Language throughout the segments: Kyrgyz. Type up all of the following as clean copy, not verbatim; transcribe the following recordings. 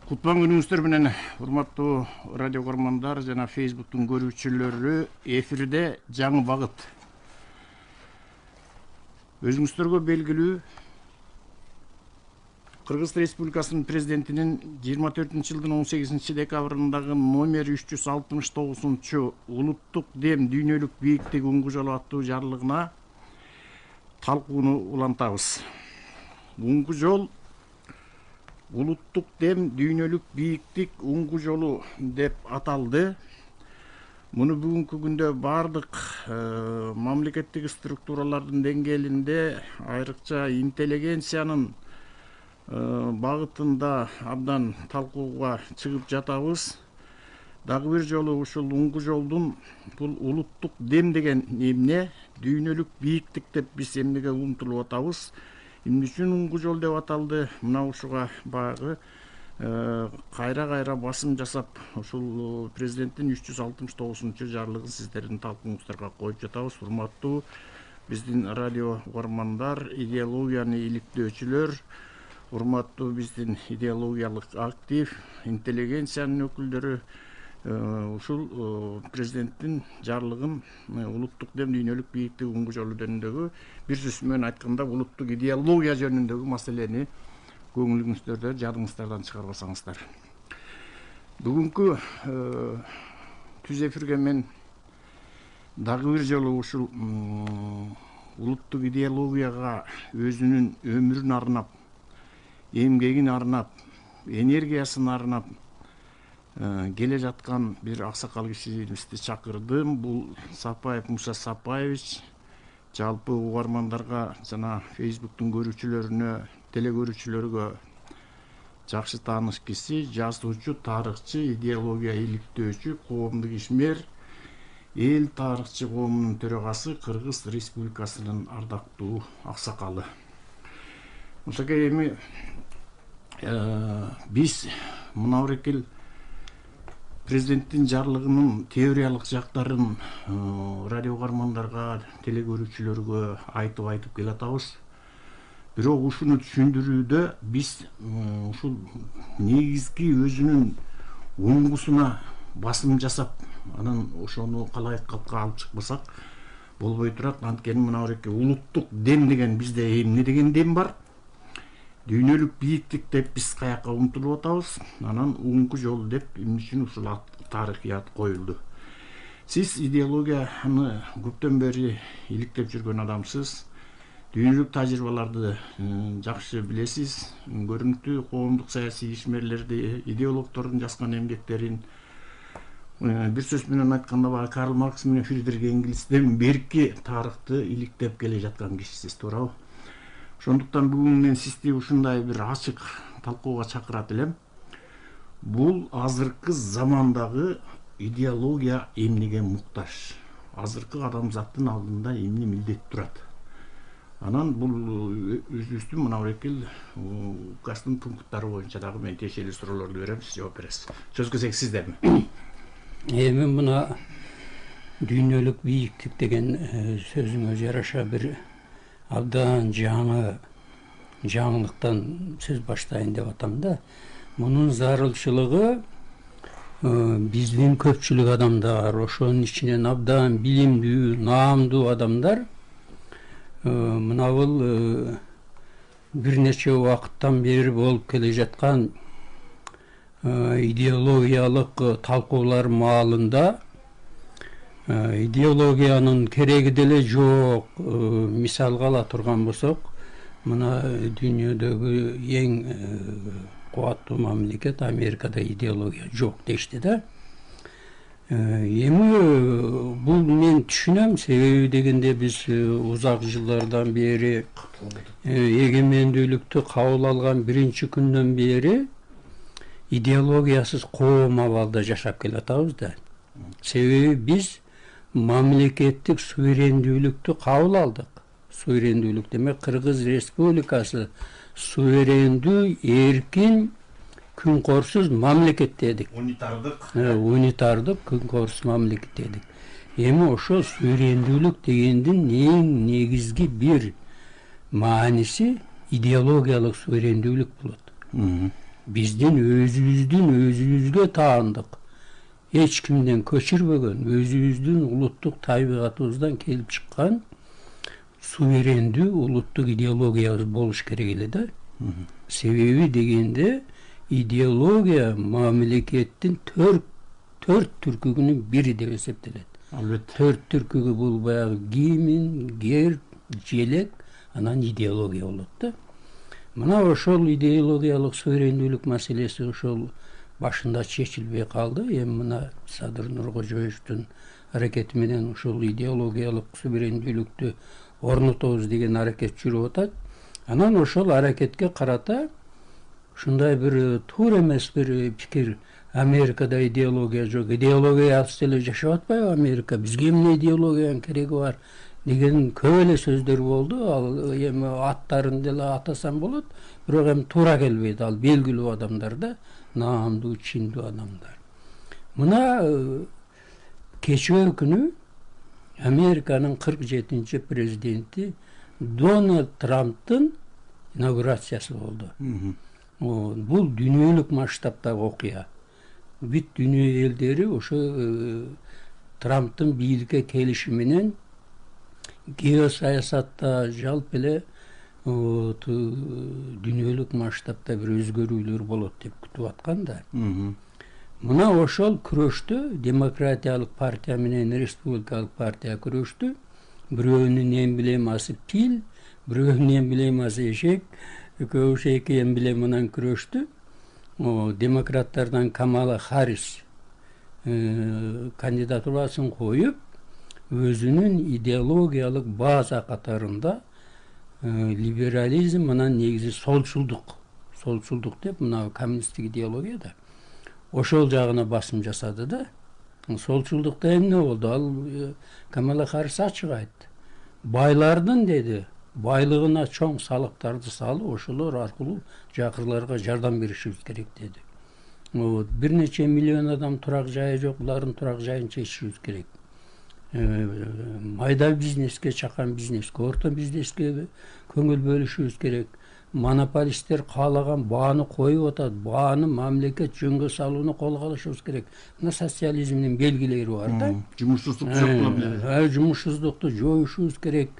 Кутман күнүңүздөр менен урматтуу радио көрмандар жана Facebooktун көрүүчүлөрү, эфирде жаңы багыт. Өзүңүздөргө белгилүү Кыргыз Республикасынын президентинин 24-жылдын 18 декабрындагы номер 369 улуттук дем дүйнөлүк бийиктик уңгу жолу аттуу жарлыгына талкууну улантабыз. Уңгу жол улуттук дем дүйнөлүк бийиктик уңгу жолу деп аталды. Муну бүгүнкү күндө бардык мамлекеттик структуралардын деңгээлинде, айрыкча интеллигенциянын багытында абдан талкууга чыгып жатабыз. Дагы бир жолу ушул уңгу жолдун бул улуттук дем деген эмне, дүйнөлүк бийиктик деп биз эмнеге умтулуп атабыз? Эмне үчүн уңгу жол деп аталды? Мына ушуга баягы кайра басым жасап, ушул президенттин 369 жарлыгын сиздердин талкууңуздарга коюп жатабыз. Урматтуу биздин радио угармандар, идеологияны иликтөөчүлөр, урматтуу биздин идеологиялык актив, интеллигенциянын өкүлдөрү, ушул президенттин жарлыгын улуттук дем дүйнөлүк бийиктик уңгу жолу жөнүндөгү, бир сөз менен айтканда улуттук идеология жөнүндөгү маселени көңүлүңүздөрдө жадыңыздардан чыгарбасаңыздар. Бүгүнкү түз эфирге мен дагы бир жолу ушул улуттук идеологияга өзүнүн өмүрүн арнап, эмгегин арнап, энергиясын арнап келе жаткан бир аксакал кишибизди чакырдым. Бул Сапаев Муса Сапаевич. Жалпы угармандарга жана Facebooktун көрүүчүлөрүнө, телекөрүүчүлөргө жакшы тааныш киши, жазуучу, тарыхчы, идеология иликтөөчү, коомдук ишмер, эл тарыхчы коомунун төрагасы, Кыргыз Республикасынын ардактуу аксакалы. Ошоге эми биз мына берекел президенттин жарлыгынын теориялык жактарын радио угармандарга, телекөрүүчүлөргө айтып келатабыз. Бирок ушуну түшүндүрүүдө биз ушул негизги өзүнүн уңгусуна басым жасап, анан ошону калайык калкка алып чыкпасак болбой турат. Анткени мына береке улуттук дем деген бизде эмне деген дем бар? Дүйнөлүк бийиктик деп биз каякка умтулуп атабыз. Анан уңгу жол деп эмне үчүн ушул тарыхый ат коюлду? Сиз идеологияны көптөн бери иликтеп жүргөн адамсыз. Дүйнөлүк тажрыйбаларды жакшы билесиз. Көрүнүктүү коомдук саясий ишмерлерди, идеологдордун жазган эмгектерин, бир сөз менен айтканда Карл Маркс менен Фридрих Энгельстен берки тарыхты иликтеп келе жаткан кишисиз, туурабы? Ошондуктан бүгүн мен сизди ушундай бир ачык талкууга чакырат элем. Бул азыркы замандагы идеология эмнеге муктаж? Азыркы адамзаттын алдында эмне милдет турат? Анан бул өзүбүздүн мына берекел укастын пункттары боюнча дагы мен тиешелүү суроолорду берем, сиз жооп бересиз. Сөз кезек сиздеби? Эми мына дүйнөлүк бийиктик деген сөзүңө жараша бир абдан жаңылыктан сөз баштайын деп атам да. Мунун зарылчылыгы биздин көпчүлүк адамдар, ошонун ичинен абдан билимдүү, наамдуу адамдар мына бул бир нече убакыттан бери болуп келе жаткан идеологиялык талкуулар маалында идеологиянын кереги деле жок. Мисалга ала турган болсок, мына дүйнөдөгү эң кубаттуу мамлекет Америкада идеология жок дешти да. Эми бул мен түшүнөм, себеби дегенде биз узак жылдардан бери эгемендүүлүктү кабыл алган биринчи күндөн бери идеологиясыз коом абалда жашап келатабыз да. Себеби биз мамлекеттик суверендүүлүктү кабыл алдык. Суверендүүлүк демек Кыргыз Республикасы суверендүү, эркин, күнкорсуз мамлекет дедик. Унитардык, күнкорсуз мамлекет дедик. Эми ошо суверендүүлүк дегендин эң негизги бир мааниси идеологиялык суверендүүлүк болот. биздин өзүбүзгө таандык, эч кимден көчүрбөгөн, өзүбүздүн улуттук табигатыбыздан келип чыккан суверендүү улуттук идеологиябыз болуш керек эле да. Себеби дегенде идеология мамлекеттин төрт түркүгүнүн бири деп эсептелет. Албетте. Төрт түркүгү бул баягы гимн, герб, желек, анан идеология болот да. Мына ошол идеологиялык суверендүүлүк маселеси ошол башында чечилбей калды. Эми мына Садыр Нуркожоевдун аракети менен ошол идеологиялык суверендүүлүктү орнотобуз деген аракет жүрүп атат. Анан ошол аракетке карата ушундай бир туура эмес бир пикир: Америкада идеология жок, идеологиясыз эле жашап атпайбы Америка, бизге эмне идеологиянын кереги бар деген көп эле сөздөр болду. Ал эми аттарын деле атасам болот, бирок эми туура келбейт. Ал белгилүү адамдар да, наамдуу, чындуу адамдар. Мына кечээ күнү Американын 47-чи президенти Дональд Трамптын инаугурациясы болду. Бул дүйнөлүк масштабтагы окуя. Бүт дүйнө элдери ошо Трамптын бийликке келиши менен геосаясатта жалпы эле дүйнөлүк масштабта бир өзгөрүүлөр болот деп күтүп аткан да. Мына ошол күрөштө демократиялык партия менен республикалык партия күрөштү. Бирөөнүн эмблемасы пил, бирөөнүн эмблемасы эшек, экөөсү эки эмблема менен күрөштү. Демократтардан Камала Харрис кандидатурасын коюп, өзүнүн идеологиялык база катарында либерализм менен негизи солчулдук деп, мына коммунисттик идеология да, ошол жагына басым жасады да. Солчулдукта эмне болду? Ал Камала Харрис ачык айтты. Байлардын, деди, байлыгына чоң салыктарды салып, ошолор аркылуу жакырларга жардам беришибиз керек деди. Бир нече миллион адам турак жайы жок, булардын турак жайын чечишибиз керек. Майда бизнеске, чакан бизнеске, орто бизнеске көңүл бөлүшүбүз керек. Монополисттер каалаган бааны коюп атат, бааны мамлекет жөнгө салууну колго алышыбыз керек. Мына социализмдин белгилери бар да. Жумушсуздукту жоюшубуз керек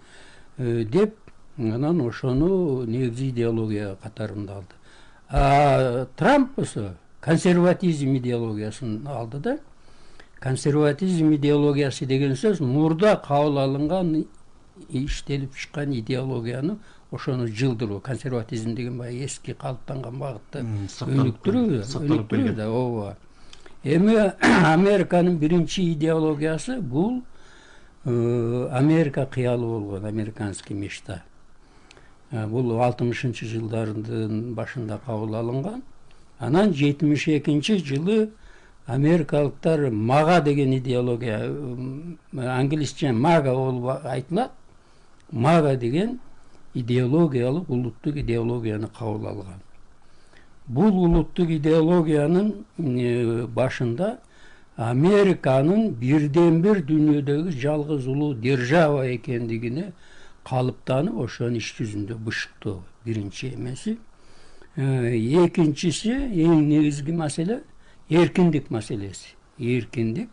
деп, анан ошону негизи идеология катарында алды. Трамп болсо консерватизм идеологиясын алды да. Консерватизм идеологиясы деген сөз мурда кабыл алынган, иштелип чыккан идеологияны ошону жылдыруу. Консерватизм деген баягы эски калыптанган багытты өнүктүрүү да. Ооба. Эми Американын биринчи идеологиясы бул Америка кыялы болгон, американский мечта. Бул 60-жылдардын башында кабыл алынган. Анан 72-жылы америкалыктар мага деген идеология, англисче мага болуп айтылат, мага деген идеологиялык улуттук идеологияны кабыл алган. Бул улуттук идеологиянын башында Американын бирден бир дүйнөдөгү жалгыз улуу держава экендигине калыптанып, ошонун иш жүзүндө бышыктоо биринчи эмеси. Экинчиси, эң негизги маселе эркиндик маселеси. Эркиндик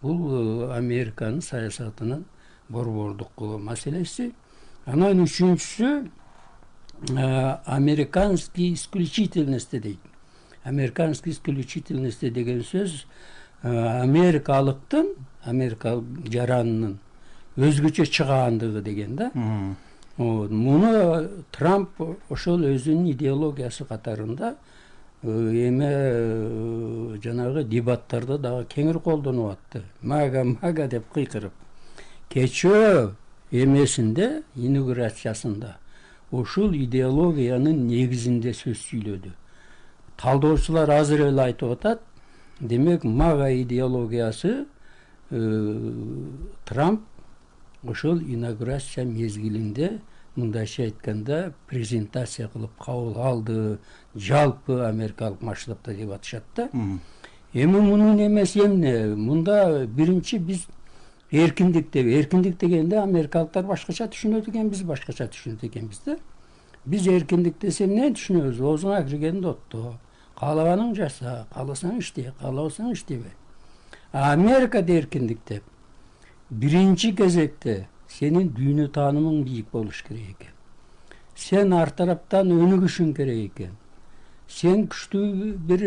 бул Американын саясатынын борбордук маселеси. Анан үчүнчүсү американский исключительности дейт. Американский исключительности деген сөз америкалыктын, америкалык жаранынын өзгөчө чыгаандыгы деген да. Муну Трамп ошол өзүнүн идеологиясы катарында эме жанагы дебаттарда дагы кеңири колдонуп атты. Мага деп кыйкырып. Кечөө эмесинде, инаугурациясында ушул идеологиянын негизинде сөз сүйлөдү. Талдоочулар азыр эле айтып атат, демек мага идеологиясы Трамп ошол инаугурация мезгилинде, мындайча айтканда, презентация кылып кабыл алды, жалпы америкалык масштабта деп атышат да. Эми мунун эмеси эмне? Мында биринчи биз эркиндик дегенде америкалыктар башкача түшүнөт экен, биз башкача түшүнөт экенбиз да. Биз эркиндик десе эмне түшүнөбүз? Оозуңа киргенди отто, каалабаның жаса, кааласаң иште, каалабасаң иштебе. Америкада эркиндик биринчи кезекте сенин дүйнө таанымың бийик болуш керек экен. Сен ар тараптан өнүгүшүң керек экен. Сен күчтүү бир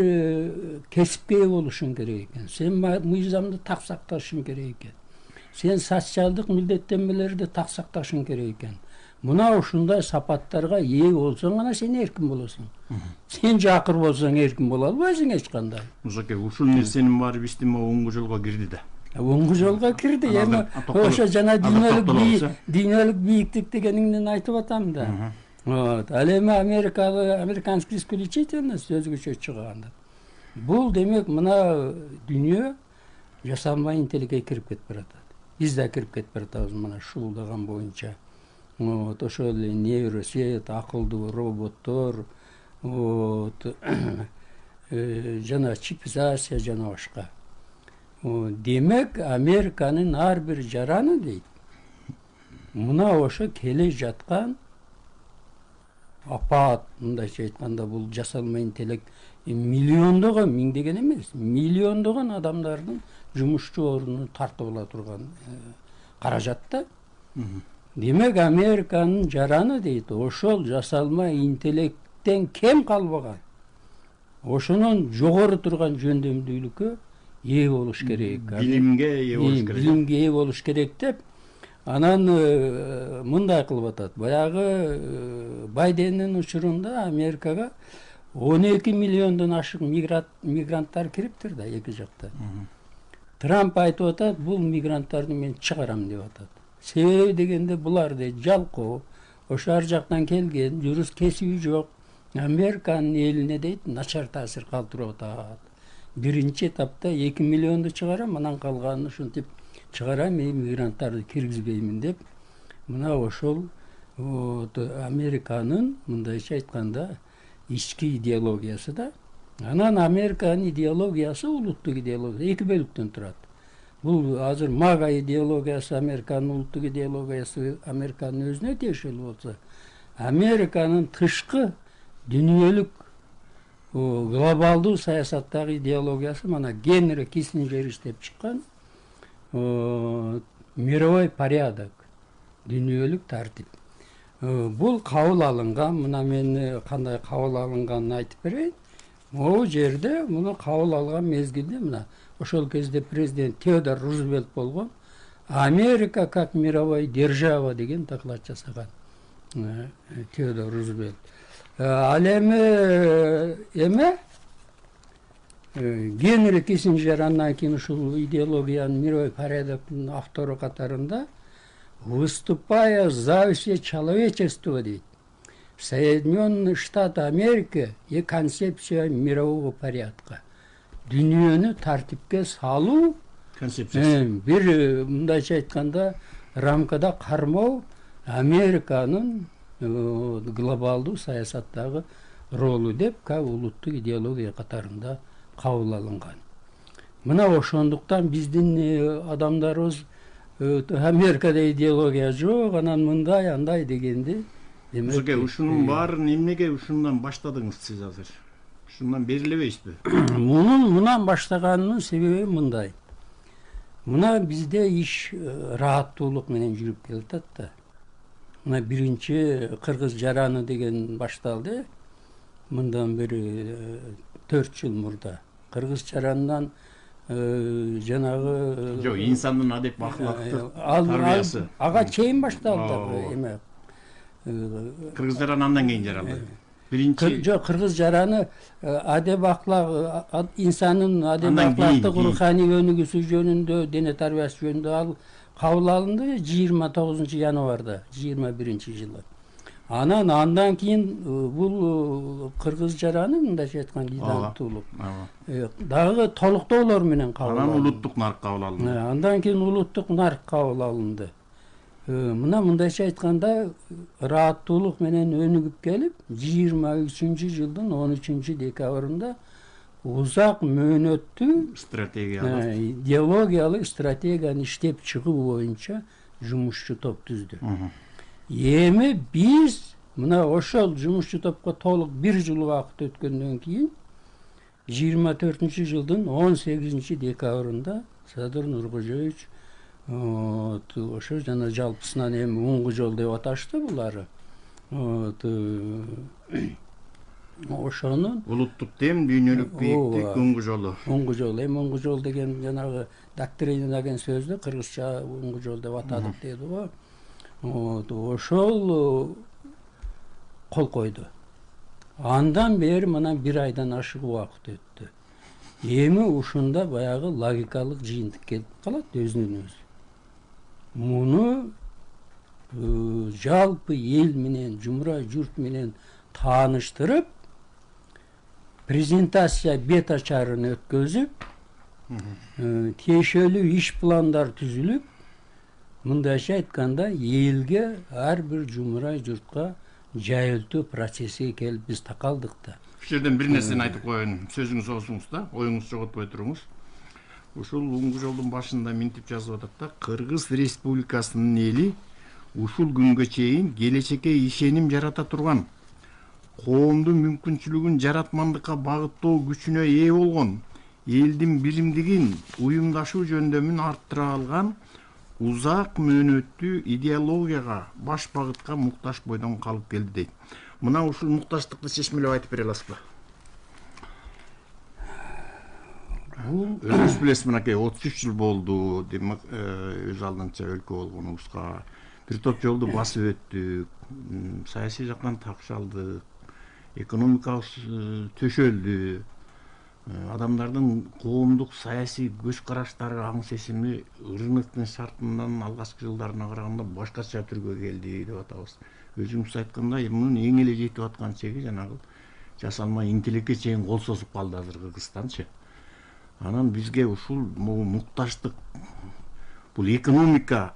кесипке ээ болушуң керек экен. Сен мыйзамды так сакташың керек экен. Сен социалдык милдеттенмелерди так сакташың керек экен. Мына ушундай сапаттарга ээ болсоң гана сен эркин болосуң. Сен жакыр болсоң эркин боло албайсың эч кандай. Музаке, ушул нерсенин баары биздин оңгу жолго кирди да. Оңгу жолго кирди. Эми ошо жана дүйнөлүк бийиктик дегениңден айтып атам да. Вот. Ал эми американский исключительность өзгөчө чыгганда. Бул демек мына дүйнө жасалма интеллектке кирип кетип баратат. Биз да кирип кетип баратабыз мына шуулдаган боюнча. Вот, ошол эле нейросет, акылдуу роботтор, вот, жана чипизация жана башка. Демек, Американын ар бир жараны дейт. Мына ошо келе жаткан апаат, мындайча айтканда, бул жасалма интеллект миллиондогон, миңдеген эмес, миллиондогон адамдардын жумушчу ордунун тартып ала турган каражат да. Демек, Американын жараны дейт, ошол жасалма интеллекттен кем калбаган, ошонун жогору турган жөндөмдүүлүккө ээ болуш керек. Билимге ээ болуш керек. Билимге ээ болуш керек деп, анан мындай кылып атат. Баягы Байдендин учурунда Америкага 12 миллиондон ашык мигранттар кириптир да эки жакта. Трамп айтып атат, бул мигранттарды мен чыгарам деп атат. Себеби дегенде булар дейт жалкоо, ошо ар жактан келген, журус кесиби жок. Американын элине дейт начар таасир калтырып атат. Биринчи этапта 2 миллионду чыгарам, анан калганын ушинтип чыгарам, мигранттарды киргизбеймин деп. Мына ошол Американын мындайча айтканда ички идеологиясы да. Анан Американын идеологиясы улуттук идеология, эки бөлүктөн турат. Бул азыр мага идеологиясы, Американын улуттук идеологиясы Американын өзүнө тиешелүү болсо, Американын тышкы дүйнөлүк глобалдуу саясаттагы идеологиясы мана Генри Киссинджер иштеп чыккан мировой порядок, дүйнөлүк тартип. Бул кабыл алынган, мына мен кандай кабыл алынганын айтып берейин. Могу жерде муну кабыл алган мезгилде мына ошол кезде президент Теодор Рузвельт болгон Америка как мировая держава деген доклад жасаган. Теодор Рузвельт. Ал эми Генри Киссинджер андан кийин ушул идеологиянын мировой порядоктун автору катарында выступая за все человечество дейт. Соединенные Штаты Америки и концепция мирового порядка. Дүйнөнү тартипке салуу концепциясы. Бир мындайча айтканда рамкада кармоо Американын глобалдуу саясаттагы ролу деп улуттук идеология катарында кабыл алынган. Мына ошондуктан биздин адамдарыбыз Америкада идеология жок, анан мындай андай дегенди. Демек, ушунун баарын эмнеге ушундан баштадыңыз сиз азыр? Ушундан бери элебейсизби? Мунан баштаганымдын себеби мындай. Мына бизде иш ырааттуулук менен жүрүп келатат да. Мына биринчи кыргыз жараны деген башталды. Мындан бери 4 жыл мурда. Кыргыз жаранынан жанагы жок, инсандын адеп акылактык тарбиясы. Ага чейин башталды эме. Кыргыз жараны андан кийин жаралды. Биринчи жок, кыргыз жараны адеп аклак, инсанын адеп аклактык руханий өнүгүүсү жөнүндө, дене тарбиясы жөнүндө ал кабыл алынды 29 январда 21-жылы. Андан кийин бул кыргыз жараны мындайча айткан лидандуулук дагы толуктоолор менен кабыл алынды. Анан улуттук нарк кабыл алынды. Андан кийин улуттук нарк кабыл алынды. Мына мындайча айтканда ырааттуулук менен өнүгүп келип 23-жылдын 13-декабрында узак мөөнөттүү стратегиялык идеологиялык стратегияны иштеп чыгуу боюнча жумушчу топ түздү. Эми биз мына ошол жумушчу топко толук 1 жыл убакыт өткөндөн кийин 24-жылдын 18-декабрында Садыр Нуркожоевич ошо жана жалпысынан эми Уңгу жол деп аташты булары. Ошонун улуттук дем, дүйнөлүк бийиктик Уңгу жолу. Уңгу жол. Эми Уңгу жол деген жанагы доктрина деген сөздү кыргызча Уңгу жол деп атадык деди го. Ошол кол койду. Андан бери мына 1 айдан ашык убакыт өттү. Эми ушунда баягы логикалык жыйынтык келип калат өзүнөн өзү. Муну жалпы эл менен, жумура журт менен тааныштырып, презентация бет ачарын өткөзүп, тиешелүү иш пландар түзүлүп, мындайча айтканда элге ар бир жумура журтка жайылтуу процессиге келип биз такалдык да. Ушул жерден бир нерсени айтып коеюн, сөзүңүз болсуңуз да, оюңузду жоготпой туруңуз. Ушул Уңгу жолдун башында минтип жазып атат да, Кыргыз Республикасынын эли ушул күнгө чейин келечекке ишеним жарата турган, коомдун мүмкүнчүлүгүн жаратмандыкка багыттоо күчүнө ээ болгон, элдин биримдигин уюмдашуу жөндөмүн арттыра алган узак мөөнөттүү идеологияга, баш багытка мукташ бойдон калып келди дейт. Мына ушул мукташтыкты чечмелеп айтып бере аласызбы? Өзүңүз билесиз, мынакей 33 жыл болду, демек өз алдынча өлкө болгонубузга. Бир топ жолду басып өттүк, саясий жактан такш алдык, экономикабыз төшөлдү. Адамдардын коомдук саясий көз караштары, аң сезими рыноктун шартынан алгачкы жылдарына караганда башкача түргө келди деп атабыз. Өзүңүз айткандай, мунун эң эле жетип аткан чеги жанагы жасалма интеллектке чейин кол созуп калды азыр Кыргызстанчы. Анан бизге ушул мукташтык, бул экономиканы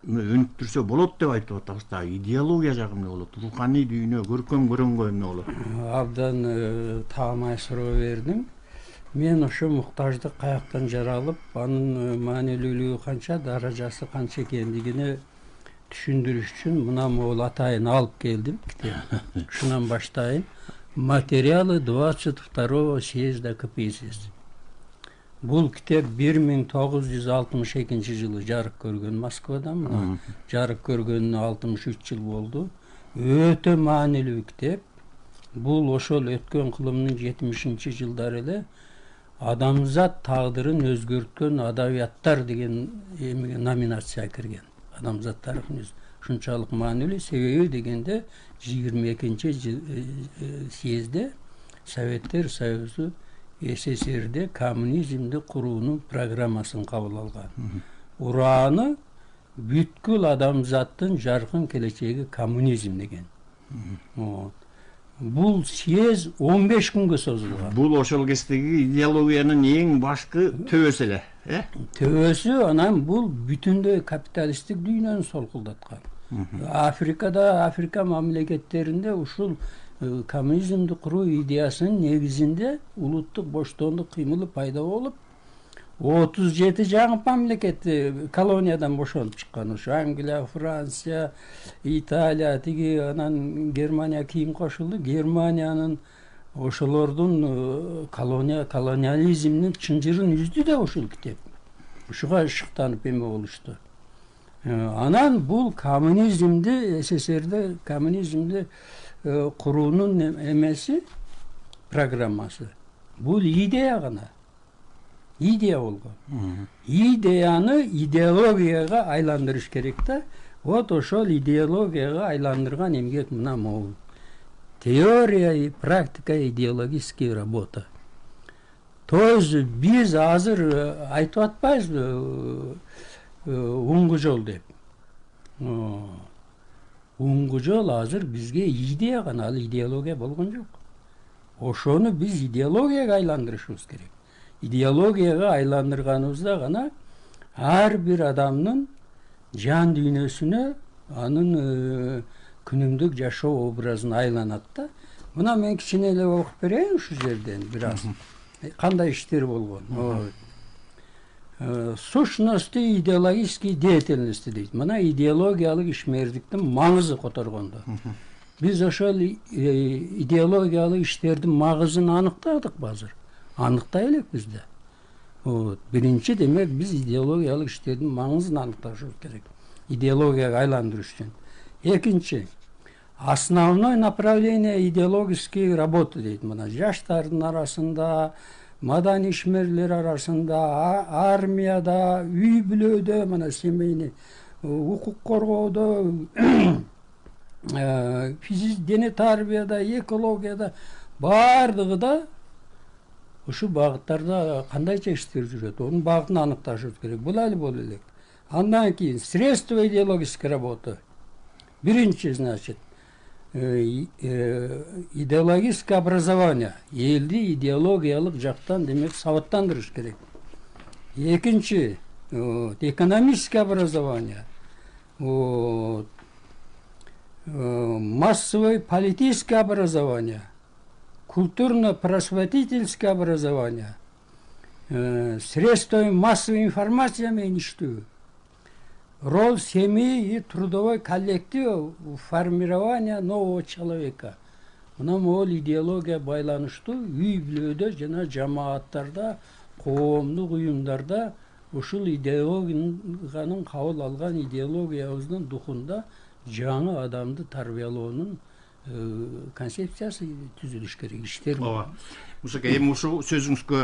өнүктүрсө болот деп айтып атабыз да, идеология жагы эмне болот, руханий дүйнө, көркөм көрөнгө эмне болот? Абдан таамай суроо бердиң. Мен ошо муктаждык каяктан жаралып, анын маанилүүлүгү канча, даражасы канча экендигини түшүндүрүш үчүн мына могул атайын алып келдим. Ушунан баштайын. Материалы 22-го съезда КПСС. Бул китеп 1962 жылы жарык көргөн Москвада. Мына жарык көргөнүнө 63 жыл болду. Өтө маанилүү китеп. Бул ошол өткөн кылымдын 70-жылдары эле адамзат тагдырын өзгөрткөн адабияттар деген номинацияга кирген. Адамзат тарыхын ушунчалык маанилүү, себеби дегенде 22-съезде Советтер Союзу СССРде коммунизмди куруунун программасын кабыл алган. Урааны бүткүл адамзаттын жаркын келечеги коммунизм деген. Бул съез 15 күнгө созулган. Бул ошол кездеги идеологиянын эң башкы төбөсү эле, Төбөсү, анан бул бүтүндөй капиталисттик дүйнөнү солкулдаткан. Африка мамлекеттеринде ушул коммунизмди куруу идеясынын негизинде улуттук боштондук кыймылы пайда болуп, 37 жаңы мамлекет колониядан бошонуп чыккан. Ушу Англия, Франция, Италия, тиги анан Германия кийин кошулду. Германиянын ошолордун колониализмдин чынжырын үздү да ушул китеп. Ушуга шыктанып эме болушту. Анан бул коммунизмди, СССРде коммунизмди куруунун эмеси, программасы. Бул идея гана. Идея болгон. Идеяны идеологияга айландырыш керек да. Вот ошол идеологияга айландырган эмгек мына могул. Теория и практика идеологические работа. То есть биз азыр айтып атпайбызбы Уңгу жол деп. Уңгу жол азыр бизге идея гана, ал идеология болгон жок. Ошону биз идеологияга айландырышыбыз керек. Идеологияга айландырганыбызда гана ар бир адамдын жан дүйнөсүнө анын күнүмдүк жашоо образын айланат да. Мына мен кичине эле окуп берейин ушул жерден бир аз. Кандай иштер болгон. Сущности идеологической деятельности дейт. Мына идеологиялык ишмердиктин маңызы которгондо. Биз ошол идеологиялык иштердин маңызын аныктадык азыр. аныктай элекпиз да. Биринчи демек биз идеологиялык иштердин маңызын аныкташыбыз керек. Идеологияга айландырыш үчүн. Экинчи, основное направление идеологической работы дейт. Мына жаштардын арасында, маданий ишмерлер арасында, армияда, үй бүлөдө, мына семейный укук коргоодо, дене тарбияда, экологияда баардыгы да ушу багыттарда кандайча иштер жүрөт, онун багытын аныкташыбыз керек. Бул али боло элек. Андан кийин средства идеологической работы. Биринчи, значит, идеологическое образование. Элди идеологиялык жактан демек сабаттандырыш керек. Экинчи, экономическое образование. Массовое политическое образование. Культурно-просветительское образование. Средства массовой информации менен иштөө. Роль семьи и трудовой коллектива в формировании нового человека. Мына могул идеология байланыштуу үй бүлөдө жана жамааттарда, коомдук уюмдарда ушул идеологиянын кабыл алган идеологиябыздын духунда жаңы адамды тарбиялоонун концепциясы түзүлүш керек. Иштер. Ооба. Мусака, эми ушул сөзүңүзгө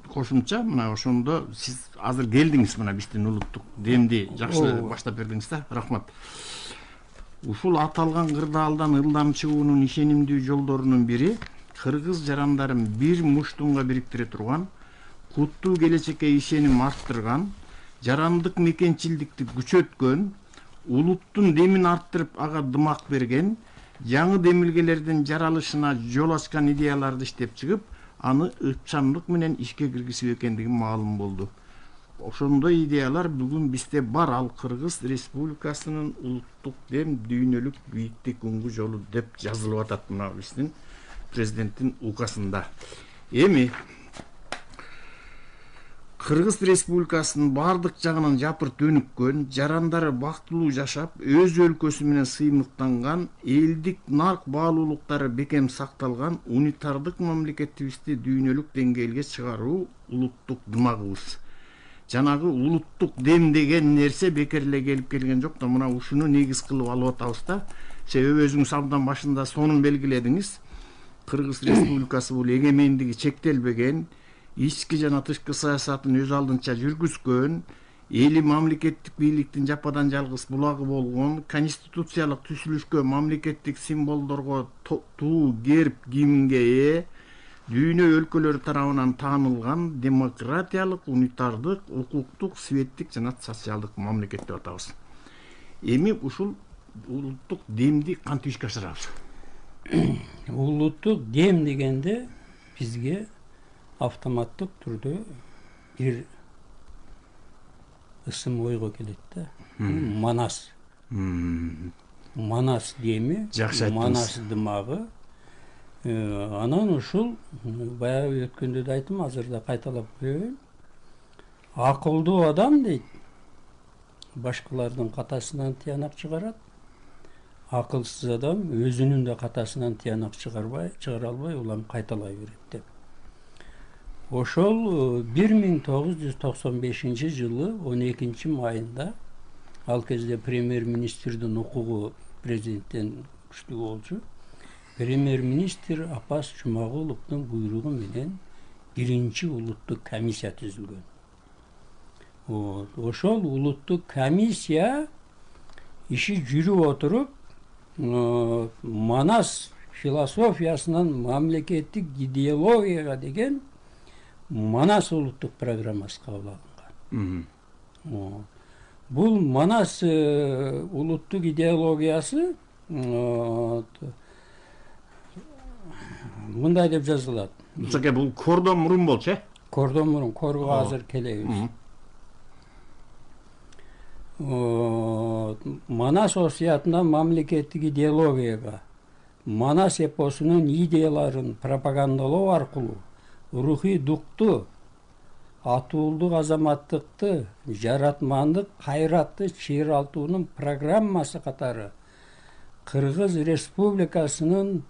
кошумча, мына ошондо сиз азыр келдиңиз, мына биздин улуттук демди жакшы баштап бердиңиз да. Рахмат. Ушул аталган кырдаалдан ылдам чыгуунун ишенимдүү жолдорунун бири кыргыз жарандарын бир муштунга бириктире турган, куттуу келечекке ишеним арттырган, жарандык мекенчилдикти күчөткөн, улуттун демин арттырып ага дымак берген, жаңы демилгелердин жаралышына жол ачкан идеяларды иштеп чыгып, аны ыкчамдык менен ишке киргизүү экендиги маалым болду. Ошондой идеялар бүгүн бизде бар. Ал Кыргыз Республикасынын улуттук дем дүйнөлүк бийиктик уңгу жолу деп жазылып атат мына биздин президенттин указында. Эми Кыргыз Республикасынын бардык жагынан жапырт өнүккөн, жарандары бактылуу жашап, өз өлкөсү менен сыймыктанган, элдик нарк баалуулуктары бекем сакталган унитардык мамлекетибизди дүйнөлүк деңгээлге чыгаруу улуттук дымагыбыз. Жанагы улуттук дем деген нерсе бекер эле келип келген жок да, мына ушуну негиз кылып алып атабыз да. Себеби өзүңүз абдан башында сонун белгиледиңиз. Кыргыз Республикасы бул эгемендиги чектелбеген, ички жана тышкы саясатын өз алдынча жүргүзгөн, эли мамлекеттик бийликтин жападан жалгыз булагы болгон, конституциялык түзүлүшкө, мамлекеттик символдорго, туу, герб, гимнге ээ, дүйнө өлкөлөрү тарабынан таанылган демократиялык, унитардык, укуктук, светтик жана социалдык мамлекет деп атабыз. Эми ушул улуттук демди кантип ишке ашырабыз? Улуттук дем дегенде бизге автоматтык түрдө бир ысым ойго келет да. Манас. Манас деми, Манас дымагы. Анан ушул баягы өткөндө да айттым, азыр да кайталап коеюн. Акылдуу адам дейт, башкалардын катасынан тыянак чыгарат. Акылсыз адам өзүнүн да катасынан тыянак чыгара албай, улам кайталай берет деп. Ошол 1995 жылы 12 майында, ал кезде премьер-министрдин укугу президенттен күчтүү болчу. Премьер-министр Апас Жумагуловдун буйругу менен биринчи улуттук комиссия түзүлгөн. Ошол улуттук комиссия иши жүрүп отуруп, Манас философиясынан мамлекеттик идеологияга деген Манас улуттук программасы кабыл алынган. Бул Манас улуттук идеологиясы мындай деп жазылат. Бул кордон мурун болчу, э? Кордон мурун, корго азыр келебиз. Манас осуятына мамлекеттик идеологияга, Манас эпосунун идеяларын пропагандалоо аркылуу рухий дукту, атуулдук азаматтыкты, жаратмандык кайратты чыйралтуунун программасы катары Кыргыз Республикасынын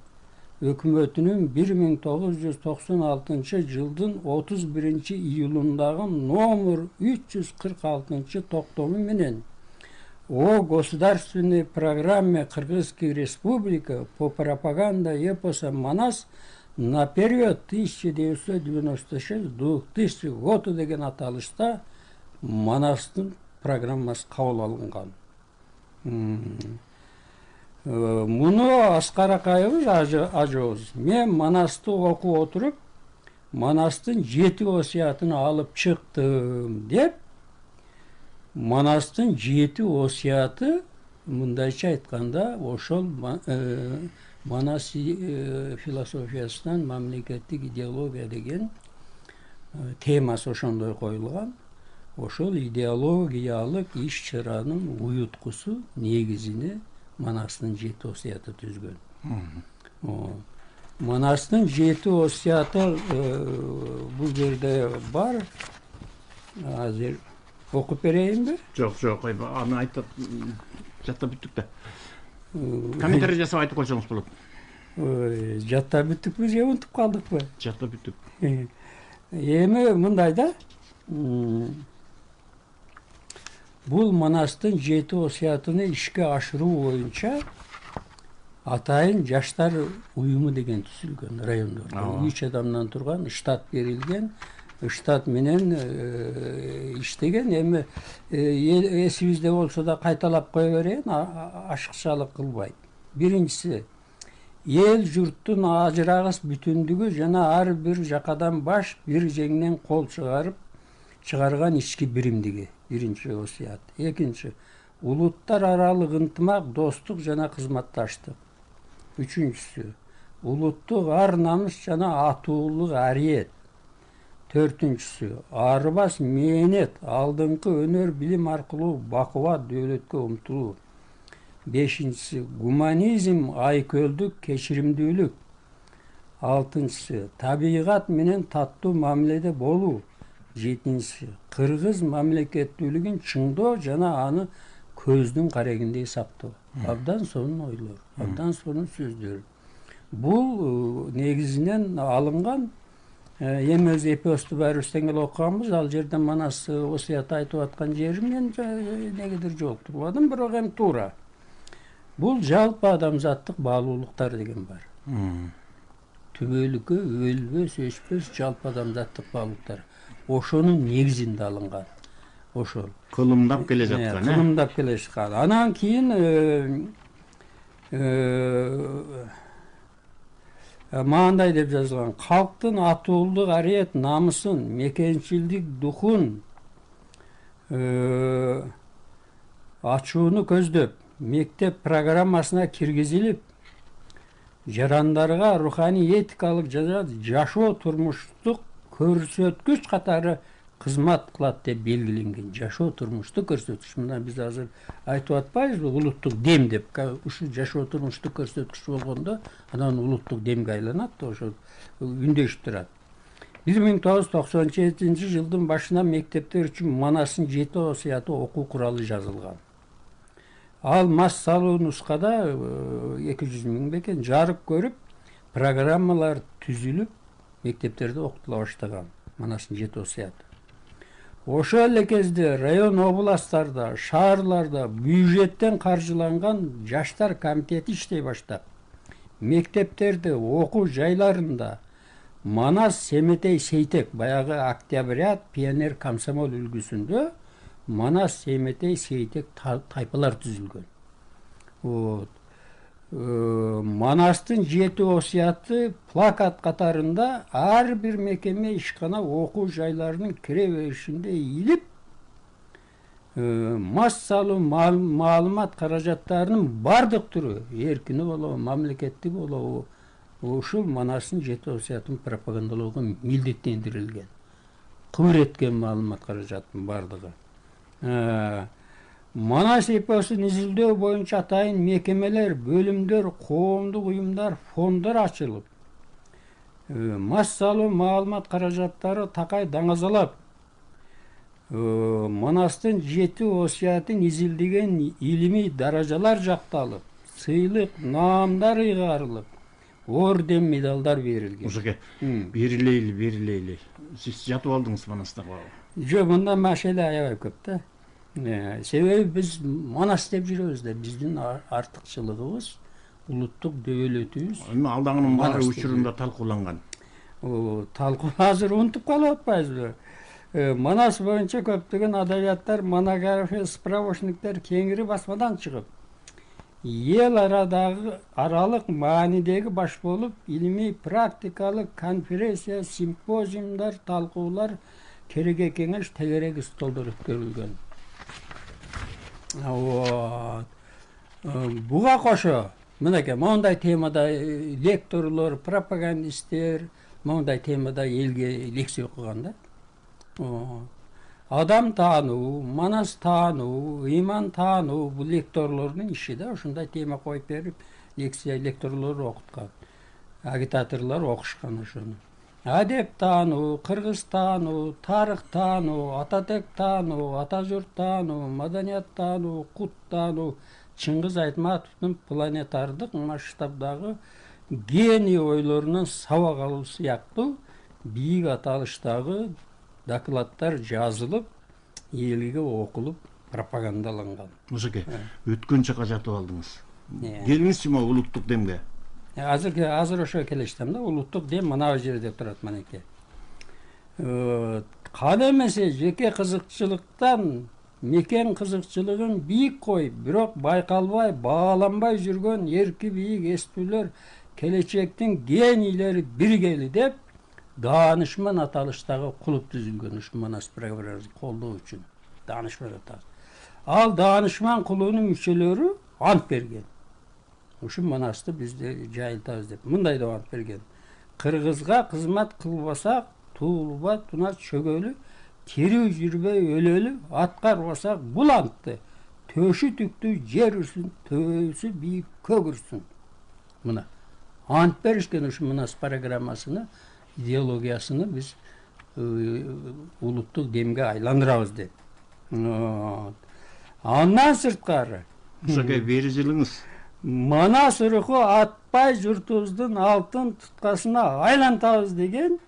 өкмөтүнүн 1996-жылдын 31-июлундагы номер 346 токтому менен о государственной программе Кыргызской Республики по пропаганде эпоса «Манас» на период 1996-2000 году деген аталышта Манастын программасы кабыл алынган. Муну Аскар Акаевич ажыбыз. Мен Манасты окуп отуруп, Манастын 7 осуятын алып чыктым деп, Манастын 7 осуяты мындайча айтканда ошол Манас философиясынан мамлекеттик идеология деген темасы ошондой коюлган. Ошол идеологиялык иш-чаранын уюткусу негизине Манастын 7 осуяты түзгөн. Манастын 7 осуяты бул жерде бар. Азыр окуп берейинби? Жок, аны айтып жаттап бүттүк да. Комментарий жасап айтып койсоңуз болот. Жаттап бүттүкпү же унутуп калдыкпы? Жаттап бүттүк. Эми мындай да. Бул Манастын 7 осуятыны ишке ашыруу боюнча атайын жаштар уюму деген түзүлгөн райондордо. 3 адамдан турган штат берилген. Штат менен иштеген. Эми эсибизде болсо да кайталап кое берейин, ашыкчалык кылбайт. Биринчиси, эл журттун ажырагыс бүтүндүгү жана ар бир жакадан баш бир жеңнен кол чыгарган ички биримдиги. Биринчи осуят. Экинчи, улуттар аралык ынтымак, достук жана кызматташтык. Үчүнчүсү, улуттук ар намыс жана атуулук ариет. Төртүнчүсү, арбас мээнет, алдыңкы өнөр билим аркылуу бакубат дөөлөткө умтулуу. Бешинчиси, гуманизм, айкөлдүк, кечиримдүүлүк. Алтынчысы, табигат менен таттуу мамиледе болуу. Жетинчиси, кыргыз мамлекеттүүлүгүн чыңдоо жана аны көздүн карегиндей сактоо. Абдан сонун ойлор, абдан сонун сөздөр. Бул негизинен алынган. Эми өз эпосту баарыбыз тең окуганбыз. Ал жерде Манас осуятты айтып аткан жерим мен негедир жолуктурбадым, бирок эми туура. Бул жалпы адамзаттык баалуулуктар деген бар. Түбөлүккө өлбөс, өчпөс жалпы адамзаттык баалуулуктар. Ошонун негизинде алынган. Ошол. Кылымдап келе жаткан, Кылымдап келе жаткан. Анан кийин мындай деп жазылган: калктын атуулдук ариет намысын, мекенчилдик духун ачууну көздөп, мектеп программасына киргизилип, жарандарга руханий этикалык жана жашоо турмуштук көрсөткүч катары кызмат кылат деп белгиленген. Жашоо турмуштук көрсөткүч. Мына биз азыр айтып атпайбызбы, улуттук дем деп. Ушул жашоо турмуштук көрсөткүч болгондо анан улуттук демге айланат, ошо үндөшүп турат. 1997-жылдын башынан мектептер үчүн Манастын 7 осуяты окуу куралы жазылган. Ал массалуу нускада 200 000 бекен жарык көрүп, программалар түзүлүп, мектептерде окутула баштаган. Манастын 7 осуяты. Ошол эле кезде район областтарда, шаарларда бюджеттен каржыланган жаштар комитети иштей баштап, мектептерде, окуу жайларында Манас Семетей Сейтек, баягы Октябрят, Пионер, Комсомол үлгүсүндө Манас Семетей Сейтек тайпалар түзүлгөн. Манастын 7 осуяты плакат катарында ар бир мекеме, ишкана, окуу жайларынын кире беришинде ийилип, массалуу маалымат каражаттарынын бардык түрү, эркини болобу, мамлекеттик болобу, ушул Манастын 7 осуятын пропагандалоого милдеттендирилген. Кыбыр эткен маалымат каражаттын бардыгы. Манас эпосун изилдөө боюнча атайын мекемелер, бөлүмдөр, коомдук уюмдар, фонддор ачылып, массалуу маалымат каражаттары такай даңазалап, Манастын 7 осуятын изилдеген илимий даражалар жакталып, сыйлык, наамдар ыйгарылып, орден медалдар берилген. Ошоге берилейли. Сиз жатып алдыңыз Манастагы? Жок, мындан маселе аябай көп да. Себеби биз Манас деп жүрөбүз да, биздин артыкчылыгыбыз, улуттук дөөлөтүбүз. Эми алдагынын баары учурунда талкууланган. Талкуу азыр унутуп калып атпайбызбы? Манас боюнча көптөгөн адабияттар, монография, справочниктер кеңири басмадан чыгып, эл аралык маанидеги баш болуп, илимий практикалык конференция, симпозиумдар, талкуулар, кереге кеңеш, тегерек столдор өткөрүлгөн. Буга кошо, мынакей, мондай темада лекторлор, пропагандисттер, мондай темада элге лекция окуган да. Адам таануу, Манас таануу, иман таануу бул лекторлордун иши да. Ушундай тема коюп берип, лекторлор окуткан. Агитаторлор окушкан ошону. Адеп таануу, кыргыз таануу, тарых таануу, ататек таануу, ата журт таануу, маданият таануу, кут таануу, Чыңгыз Айтматовдун планетардык масштабдагы гений ойлорунан сабак алуу сыяктуу бийик аталыштагы докладдар жазылып, элге окулуп, пропагандаланган. Ошоге өткөн чакка жатып алдыңыз. Келиңизчи могу улуттук демге. Азыр ошо келиштем да, улуттук дем мына жерде турат манеке. Кана эмесе жеке кызыкчылыктан мекен кызыкчылыгын бийик коюп, бирок байкалбай, бааланбай жүргөн эрки бийик эстүүлөр, келечектин генийлери биргели деп Данышман аталыштагы клуб түзүлгөн, ушу Манас программасын колдоо үчүн. Данышман аталышы. Ал Данышман клубунун мүчөлөрү ант берген. Ушу Манасты бизде жайылтабыз деп. Мындай деп ант берген. Кыргызга кызмат кылбасак, туулба, тунат чөгөлү, тирүү жүрбөй өлөлү, аткарбасак бул антты төшү түктүү жер үрсүн, төбөсү бийик көгүрсүн. Мына ант беришкен ушу Манас программасыны, идеологиясыны биз улуттук демге айландырабыз деп. Андан сырткары Ошоге бери жылыңыз. Манас руху атпай журтубуздун алтын туткасына айлантабыз деген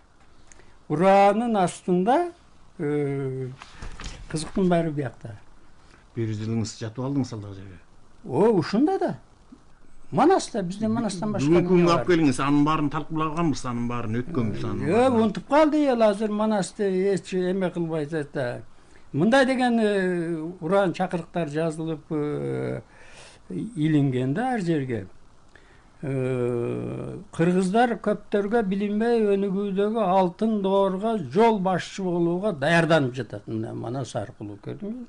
ураанын астында кызыктын баары биякта. Бери жылыңыз жатып алдыңыз алдагы жерге. Ушунда да. Манаста, бизден Манастан башка. Бүгүнкү күнгө алып келиңиз, анын баарын талкуулаганбыз, анын баарын өткөнбүз анын. Унутуп калды эл азыр Манасты эч эме кылбайт да. Мындай деген ураан чакырыктар жазылып илинген да ар жерге. Кыргыздар көптөргө билинбей өнүгүүдөгү алтын доорго жол башчы болууга даярданып жатат. Мына Манас аркылуу көрдүңүзбү?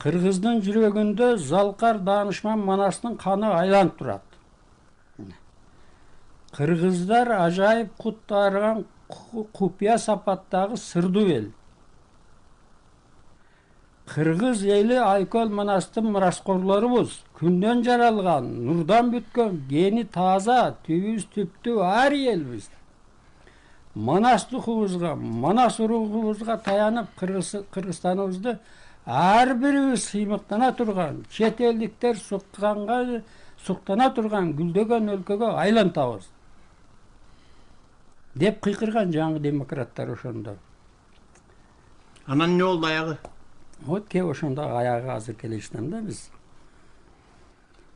Кыргыздын жүрөгүндө залкар Данышман Манастын каны айланып турат. Кыргыздар ажайып куттарган купуя сапаттагы сырдуу эл. Кыргыз эли Айкөл Манастын мураскорлорубуз. Күндөн жаралган, нурдан бүткөн, гени таза, түбүбүз түптүү ар элбиз. Манас духубузга, Манас урухубузга таянып Кыргызстаныбызды ар бирибиз сыймыктана турган, чет элдиктер суктана турган гүлдөгөн өлкөгө айлантабыз деп кыйкырган жаңы демократтар ошондо. Анан эмне болду аягы? Ке ошондо аягы азыр келиштем да биз.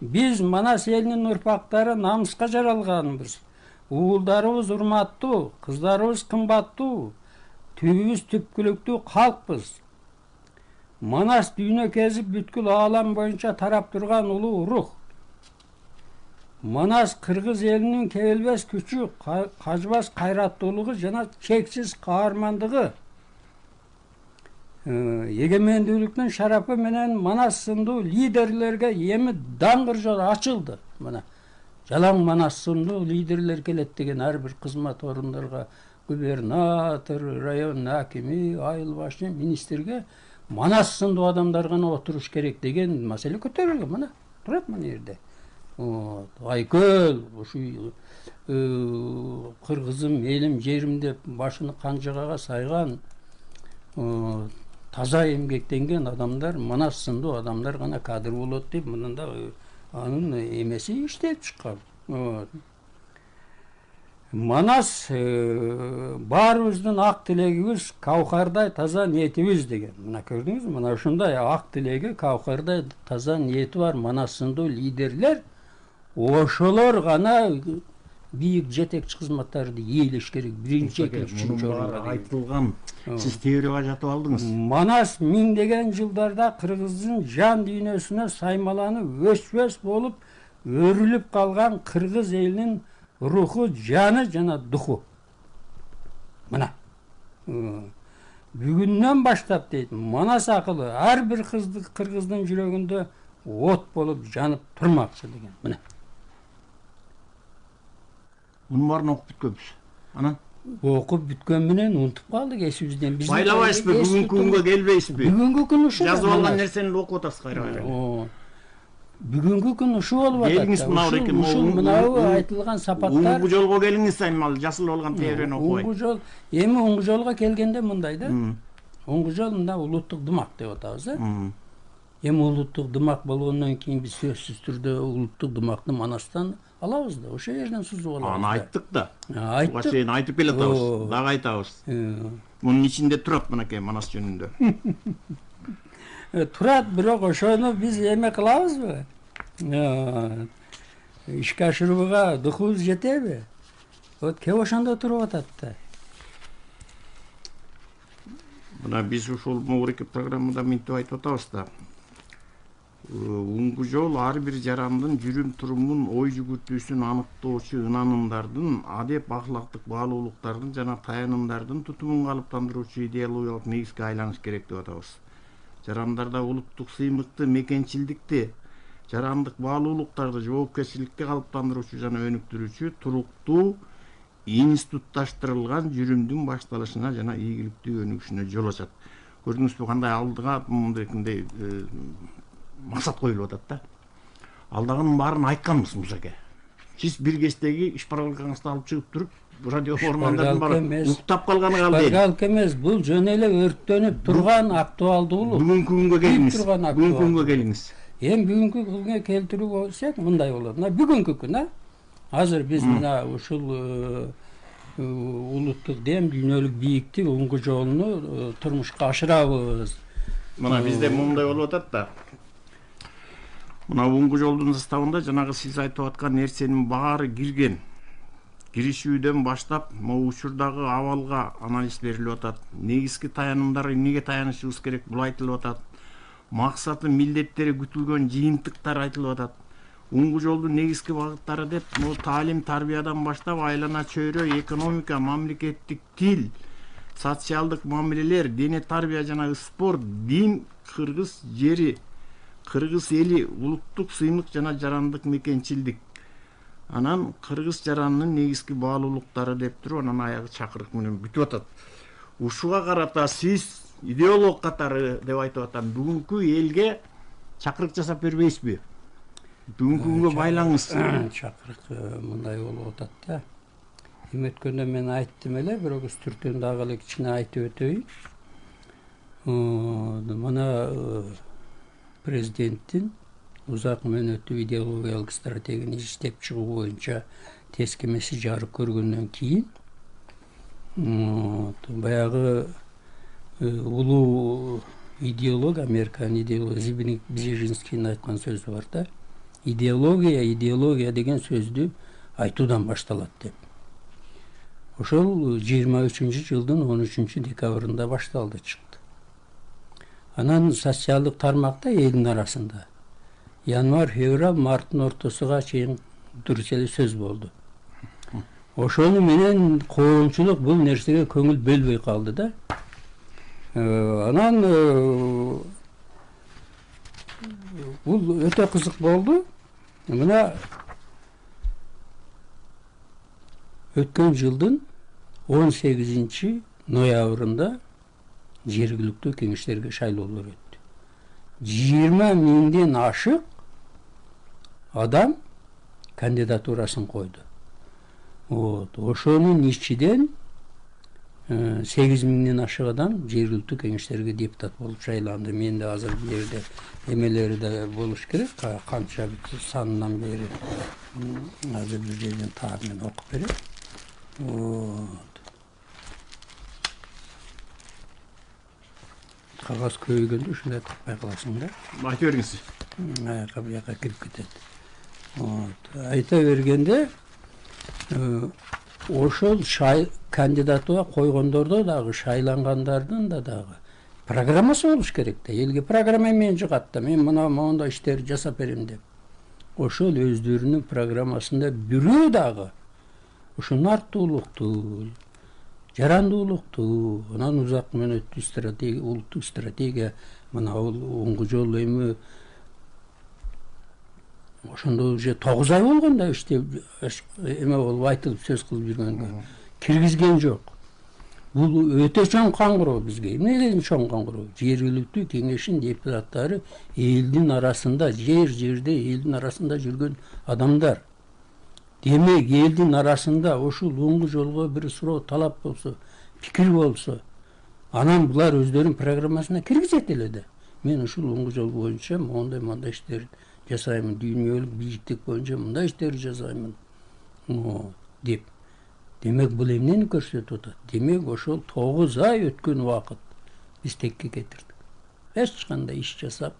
Биз Манас элинин урпактары намыска жаралганбыз. Уулдарыбыз урматтуу, кыздарыбыз кымбаттуу, түбүбүз түпкүлүктүү калкпыз. Манас дүйнө кезип бүткүл аалам боюнча тарап турган улуу рух. Манас кыргыз элинин кебелбес күчү, кажбас кайраттуулугу жана чексиз каармандыгы. Эгемендүүлүктүн шарапы менен Манас сындуу лидерлерге эми даңгыр жол ачылды. Мына жалаң Манас сындуу лидерлер келет деген ар бир кызмат орундорго, губернатор, район акими, айыл башы, министрге Манас сындуу адамдар гана отуруш керек деген маселе көтөрүлгөн. Мына турат мына жерде. Айкөл ушу кыргызым, элим, жерим деп башын канжыгага сайган таза эмгектенген адамдар, Манас сындуу адамдар гана кадр болот деп мындан да анын эмеси иштелип чыккан. Манас баарыбыздын ак тилегибиз Каухардай таза ниетибиз деген. Мына көрдүңүзбү? Мына ушундай ак тилеги, Каухардай таза ниети бар Манас сындуу лидерлер ошолор гана бийик жетекчи кызматтарды ээлеш керек. Биринчи, экинчи, үчүнчү орунга айтылган. Сиз теорияга жатып алдыңыз. Манас миңдеген жылдарда кыргыздын жан дүйнөсүнө саймаланып өс болуп өрүлүп калган кыргыз элинин руху, жаны жана духу. Мына бүгүннөн баштап дейт, Манас акылы ар бир кыргыздын жүрөгүндө от болуп жанып турмакчы деген. Мына Мунун баарын окуп бүткөнбүз. Анан окуп бүткөн менен унутуп калдык эсибизден. Биз байлабайсызбы, бүгүнкү күнгө келбейсизби? Бүгүнкү күн ушу. Жазып алган нерсени окуп атасыз кайра. Бүгүнкү күн ушу болуп атат. Келиңиз мынау айтылган сапаттар. Уңгу жолго келиңиз, айнымал жасылып алган теорияны окубай. Уңгу жол, эми уңгу жолго келгенде мындай да. Уңгу жол мында улуттук дымак деп атабыз, Эми улуттук дымак болгондон кийин биз сөзсүз түрдө улуттук дымакты Манастан алабыз да, ошол жерден сузуп алабыз. Аны айттык да. Айттык. Буга чейин айтып келатабыз, дагы айтабыз. Мунун ичинде турат мынакей Манас жөнүндө. Турат, бирок ошону биз эме кылабызбы? Ишке ашырууга духубуз жетеби? Вот кеп ошондо туруп атат да. Мына биз ушул могуреки программада мынтип айтып атабыз да. Уңгу жол ар бир жарандын жүрүм турумун, ой жүгүртүүсүн аныктоочу ынанымдардын, адеп ахлактык баалуулуктардын жана таянымдардын тутумун калыптандыруучу идеологиялык негизге айланыш керек деп атабыз. Жарандарда улуттук сыймыкты, мекенчилдикти, жарандык баалуулуктарды жоопкерчиликке калыптандыруучу жана өнүктүрүүчү туруктуу институтташтырылган жүрүмдүн башталышына жана ийгиликтүү өнүгүшүнө жол ачат. Көрдүңүзбү кандай алдыга мындайкындай максат коюлуп атат да. Алдагынын баарын айтканбыз Мусаке. Сиз бир кечтеги иш программаңызды алып чыгып туруп, радио формандардын баары уктап калганы калды. Шпаргалык эмес, бул жөн эле өрттөнүп турган актуалдуулук. Бүгүнкү күнгө келиңиз. Бүгүнкү күнгө келиңиз. Эми бүгүнкү күнгө келтирүү болсок мындай болот. Мына бүгүнкү күн, азыр биз мына ушул улуттук дем, дүйнөлүк бийиктик уңгу жолуну турмушка ашырабыз. Мына бизде мындай болуп атат да. Мына уңгу жолдун составында жанагы сиз айтып аткан нерсенин баары кирген. Киришүүдөн баштап могу учурдагы абалга анализ берилип атат. Негизги таянымдары эмнеге таянышыбыз керек бул айтылып атат. Максаты, милдеттери күтүлгөн жыйынтыктар айтылып атат. Уңгу жолдун негизги багыттары деп, бул таалим, тарбиядан баштап айлана чөйрө, экономика, мамлекеттик тил, социалдык мамилелер, дене тарбия жана спорт, дин, кыргыз жери, кыргыз эли, улуттук сыймык жана жарандык мекенчилдик. Анан кыргыз жаранынын негизги баалуулуктары деп туруп, анан аягы чакырык менен бүтүп атат. Ушуга карата сиз идеолог катары деп айтып атам, бүгүнкү элге чакырык жасап бербейсизби? Бүгүнкү күнгө байлаңыз. Чакырык мындай болуп атат да. Эми өткөндө мен айттым эле, бирок үз түртөн дагы эле кичине айтып өтөйүн. Мына президенттин узак мөөнөттүү идеологиялык стратегияны иштеп чыгуу боюнча тескемеси жарык көргөндөн кийин баягы улуу идеолог, американ идеолог Збигнев Бжезинскийдин айткан сөзү бар да. Идеология деген сөздү айтуудан башталат деп. Ошол 23-жылдын 13 декабрында башталды, чыкты. Анан социалдык тармакта элдин арасында январь, февраль, марттын ортосуга чейин дурус эле сөз болду. Ошону менен коомчулук бул нерсеге көңүл бөлбөй калды да. Анан бул өтө кызык болду. Мына өткөн жылдын 18 ноябрында жергиликтүү кеңештерге шайлоолор өттү. 20 миңден ашык адам кандидатурасын койду. Ошонун ичинен 8.000'den aşağı adam жергиликтүү кеңештерге депутат болуп шайланды. Мен де азыр бул жерде эмелери да болуш керек. Канча санынан бери азыр бир жерден таап мен окуп берем. Кагаз көйгөндө ушундай таппай каласың да. Айта бериңиз. Аяка бияка кирип кетет. Айта бергенде ошол кандидатура койгондордо дагы шайлангандардын да дагы программасы болуш керек да. Элге программа менен жыгат да. Мен мына моундай иштерди жасап берем деп. Ошол өздөрүнүн программасында бирөө дагы ушу нартуулукту, жарандуулукту, анан узак мөөнөттүү стратегия, улуттук стратегия, мына оңгу жол эми ошондо уже 9 ай болгон да иштеп эме болуп айтылып сөз кылып жүргөнгө киргизген жок. Бул өтө чоң каңгыроо бизге. Эмне деген чоң каңгыроо? Жергиликтүү кеңештин депутаттары элдин арасында, жерде элдин арасында жүргөн адамдар. Демек, элдин арасында ошол оңгу жолго бир суроо талап болсо, пикир болсо, анан булар өздөрүнүн программасына киргизет эле да. Мен ушул оңгу жол боюнча моундай иштер жасаймын, дүйнөлүк бийиктик боюнча мындай иштер жасаймын деп. Демек, бул эмнени көрсөтүп атат? Демек, ошол 9 ай өткөн убакыт биз текке кетирдик. Эч кандай иш жасап,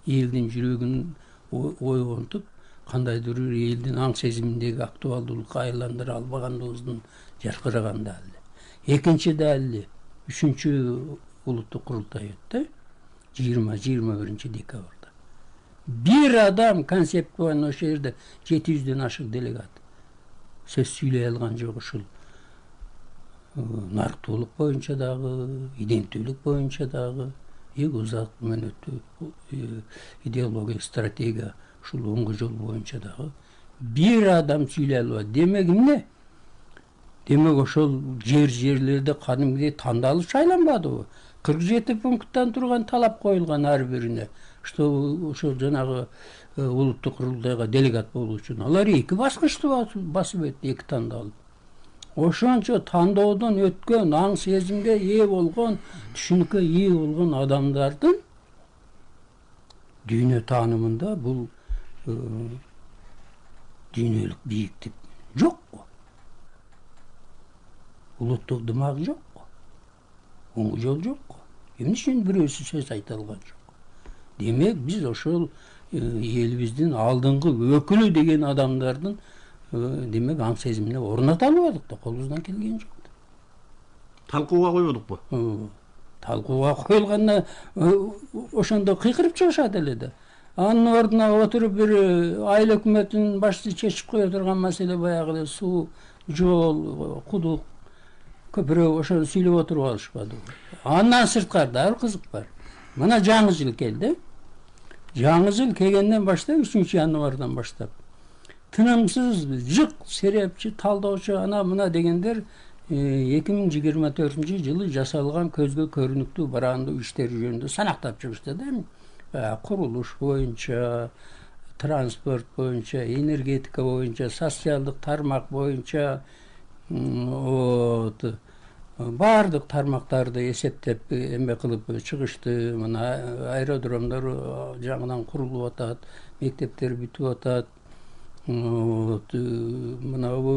элдин жүрөгүн ойгонтуп, кандайдыр элдин аң сезиминдеги актуалдуулукка айландыра албагандыгыбыздын жаркыраган далили. Экинчи далили 3-чү улуттук курултай өттү 20-21 декабрда. Бир адам концептуально ошол жерде 700'ден ашык делегат сөз сүйлөй алган жок. Ушул нарктуулук боюнча дагы, иденттүүлүк боюнча дагы, узак мөөнөттүү идеологиялык стратегия ушул оңгу жол боюнча дагы бир адам сүйлөй албайт. Демек эмне? Демек ошол жерлерде кадимгидей тандалып шайланбадыбы? 47 пункттан турган талап коюлган ар бирине. Что ошол жанагы улуттук курултайга делегат болуу үчүн алар 2 баскычты басып өттү, 2 тандалып. Ошончо тандоодон өткөн, аң сезимге ээ болгон, түшүнүккө ээ болгон адамдардын дүйнө таанымында бул дүйнөлүк бийиктик жокко. Улуттук дымак жокко. Оңгу жол жокко. Эмне үчүн бирөөсү сөз айта алган жок? Демек, биз ошол элибиздин алдыңкы өкүлү деген адамдардын демек аң сезимине орната албадык да, колубуздан келген жок. Талкууга койбодукпу? Талкууга коюлганда ошондо кыйкырып чыгышат эле да. Анын ордуна отуруп бир айыл өкмөтүнүн башчысы чечип кое турган маселе баягы эле суу, жол, кудук, көпүрө ошону сүйлөп отуруп алышпады. Андан сырткары дагы кызык бар. Мына жаңы жыл келди. Жаңы жыл келгенден баштап 3 январдан баштап тынымсыз жык серепчи, талдоочу, ана мына дегендер 2024 жылы жасалган көзгө көрүнүктүү бараандуу иштер жөнүндө санактап чыгышты да. Курулуш боюнча, транспорт боюнча, энергетика боюнча, социалдык тармак боюнча бардык тармактарды эсептеп эме кылып чыгышты. Мына аэродромдор жаңыдан курулуп атат, мектептер бүтүп атат. Мынабу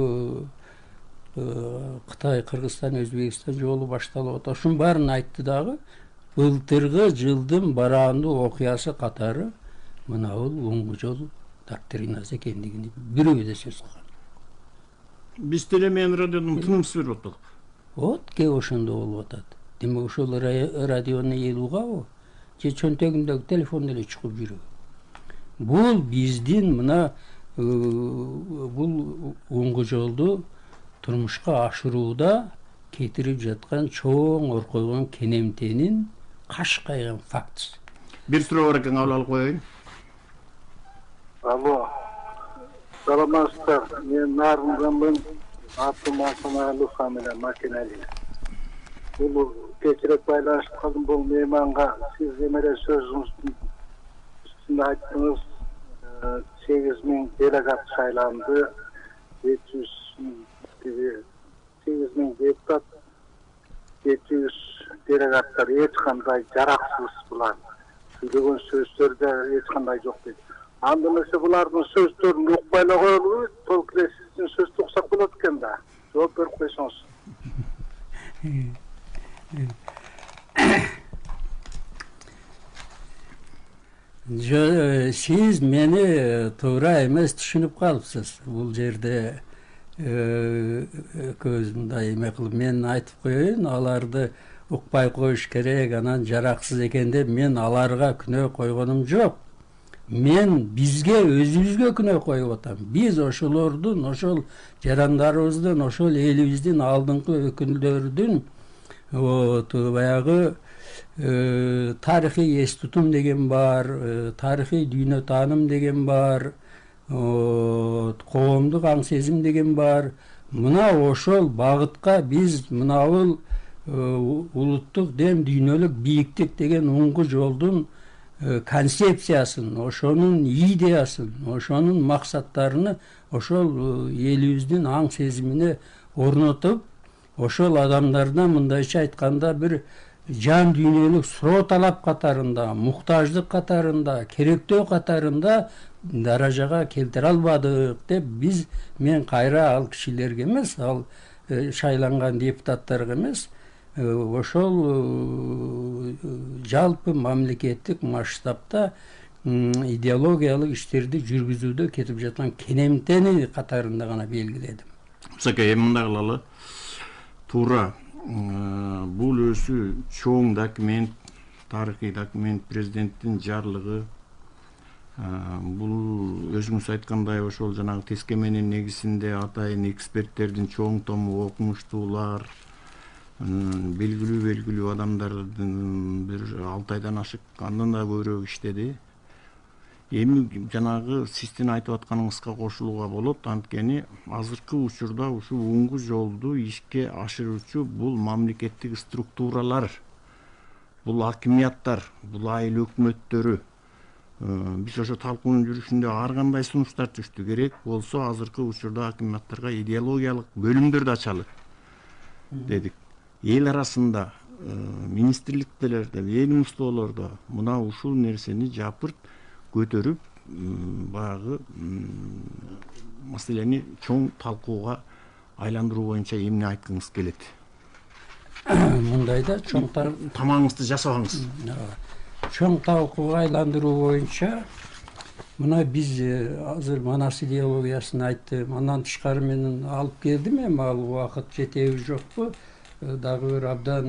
Кытай, Кыргызстан, Өзбекстан жолу башталып атат. Ушунун баарын айтты дагы. Былтыркы жылдын бараандуу окуясы катары мына бул оңгу жол доктринасы экендигин бирөө да сөз кылган. Биз деле менин радиодон тынымсыз берип атпадык. Вот ке ошондо болуп атат. Демек ошол радиону элугабы же чөнтөгүндөгү телефон эле чыгып жүрөбү? Бул биздин мына бул оңгу жолду турмушка ашырууда кетирип жаткан чоң оркойгон кенемтенин каш кайган фактысы. Бир суроо бар экен, алып коеюн. Алло. Саламатсыздар. Мен Нарынданмын. Атым Асаналы фамилия Макинали. Бул кечирек байланышып калдым. Бул мейманга сиз эмеле сөзүңүздүн үстүндө айттыңыз. 8.000 делегат шайланды. 8.000 депутат кандай жараксыз булар. Сөйлөгөн сөздөрдө эч кандай жок дейт. Анда эмесе булардын сөздөрүн укпай эле коелубу? Толук эле сиздин сөздү уксак болот экен да. Жооп берип койсоңуз. Siz meni tуура эмес түшүнүп калыпсыз. Бул жерде көз мындай эме кылып мен айтып коеюн, аларды укпай коюш керек, анан жараксыз экен деп мен аларга күнөө койгонум жок. Мен бизге өзүбүзгө күнөө коюп атам. Биз ошолордун, ошол жарандарыбыздын, ошол элибиздин алдыңкы өкүлдөрүнүн баягы тарыхый эс тутум деген бар, тарыхый дүйнө тааным деген бар, коомдук аң сезим деген бар. Мына ошол багытка биз мынабул улуттук дем дүйнөлүк бийиктик деген уңгу жолдун концепциясын, ошонун идеясын, ошонун максаттарыны ошол элибиздин аң сезимине орнотуп, ошол адамдардан мындайча айтканда бир жан дүйнөлүк суроо талап катарында, муктаждык катарында, керектөө катарында даражага келтире албадык деп мен кайра ал кишилерге эмес, ал шайланган депутаттарга эмес, ошол жалпы мамлекеттик масштабта идеологиялык иштерди жүргүзүүдө кетип жаткан кенемтени катарында гана белгиледим. Эми мындай кылалы. Туура, бул өзү чоң документ, тарыхый документ, президенттин жарлыгы. Бул өзүңүз айткандай ошол жанагы тескеменин негизинде атайын эксперттердин чоң тому, окумуштуулар, белгилүү адамдардын бир 6 айдан ашык, андан да көбүрөөк иштеди. Эми жанагы сиздин айтып атканыңызга кошулууга болот, анткени азыркы учурда ушул уңгу жолду ишке ашыруучу бул мамлекеттик структуралар, бул акимияттар, бул айыл өкмөттөрү. Биз ошо талкуунун жүрүшүндө ар кандай сунуштар түштү. Керек болсо азыркы учурда акимияттарга идеологиялык бөлүмдөрдү ачалы дедик. Эл арасында министрликтерде, ведомстволордо мына ушул нерсени жапырт көтөрүп, баягы маселени чоң талкууга айландыруу боюнча эмне айткыңыз келет? Мындайда чоң тамагыңызды жасабаңыз. Чоң талкууга айландыруу боюнча мына биз азыр Манас идеологиясын айттым. Андан тышкары менен алып келдим, эми ал убакыт жетеби жокпу? Дагы бир абдан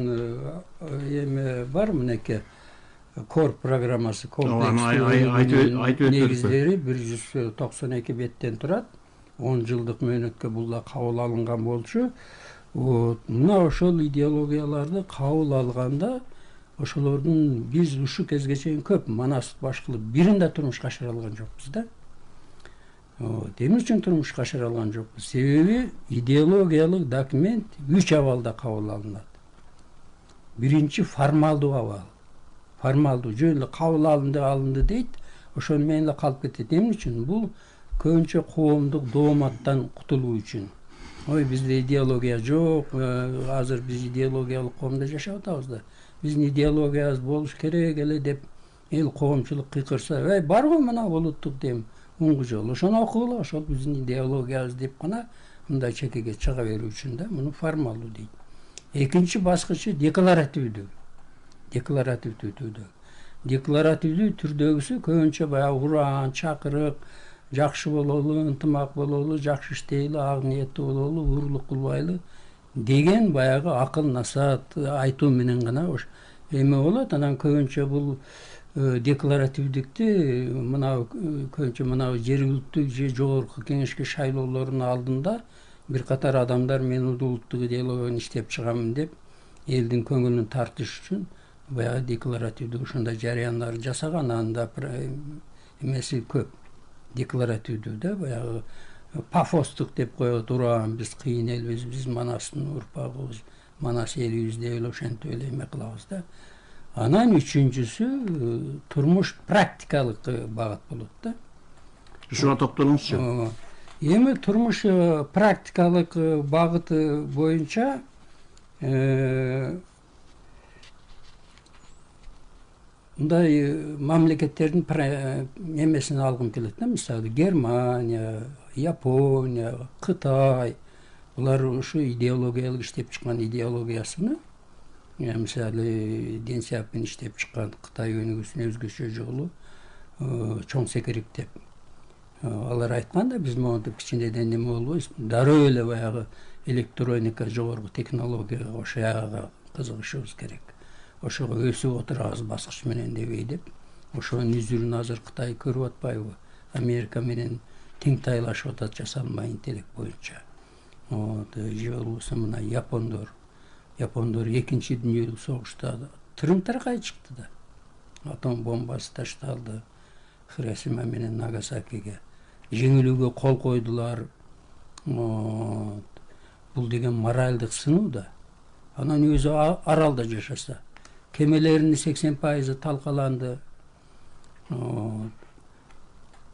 эме бар мынеке кор программасы, комплекстүү негиздери 192 беттен турат. 10 жылдык мөөнөткө бул да кабыл алынган болчу. Мына ошол идеологияларды кабыл алганда ошолордун биз ушу кезге чейин көп Манас баш кылып бирин да турмушка ашыра алган жокпуз да. Эмне үчүн турмушка ашыра алган жокпуз? Себеби идеологиялык документ 3 абалда кабыл алынат. Биринчи формалдуу абал. Формалдуу жөн эле кабыл алынды дейт, ошону менен эле калып кетет. Эмне үчүн? Бул көбүнчө коомдук дооматтан кутулуу үчүн. Ой, бизде идеология жок, азыр биз идеологиялык коомдо жашап атабыз да. Биздин идеологиябыз болуш керек эле деп эл коомчулук кыйкырса, бар го мына улуттук дем, уңгу жол. Ошону окугула, ошол биздин идеологиябыз деп гана мындай чекеге чыга берүү үчүн да, муну формалдуу дейт. Экинчи баскычы декларативдүү. Декларативдүү түрдөгүсү көбүнчө баягы уран, чакырык, жакшы бололу, ынтымак бололу, жакшы иштейли, ак ниеттүү бололу, уурулук кылбайлы деген баягы акыл насаат айтуу менен гана эме болот. Анан көбүнчө бул декларативдикти көбүнчө мына жергиликтүү же жогорку кеңешке шайлоолордун алдында бир катар адамдар мен улуттук идеологияны иштеп чыгамын деп элдин көңүлүн тартыш үчүн баягы декларативдүү ушундай жарыяндар жасаган. Анда эмеси көп. Декларативдүү да баягы пафостук деп коет, уран, биз кыйын элбиз, биз Манастын урпагыбыз, Манас элибиз деп эле ошентип эле эме кылабыз да. Анан үчүнчүсү турмуш практикалык багыт болот да. Ушуга токтолуңузчу. Эми турмуш практикалык багыты боюнча мындай мамлекеттердин эмесин алгым келет да, мисалы Германия, Япония, Кытай, булар ушу идеологиялык иштеп чыккан идеологиясыны, мисалы Ден Сяопин иштеп чыккан Кытай өнүгүүсүнө өзгөчө жолу чоң секирик деп алар айткан да, биз монтип кичинеден неме болбойбуз, дароо эле баягы электроника, жогорку технологияга, ошого кызыгышыбыз керек. Ошого өсүп отурабыз баскыч менен дебей деп. Ошонун үзүрүн азыр Кытай көрүп атпайбы? Америка менен тең тайлашып атат жасалма интеллект боюнча. Же болбосо мына Япондор экинчи дүйнөлүк согушта тырым-таракай чыкты да. Атом бомбасы ташталды Хиросима менен Нагасакиге. Жеңилүүгө кол койдулар. Бул деген моральдык сыноо да. Анан өзү аралда жашаса, кемелеринин 80% талкаланды.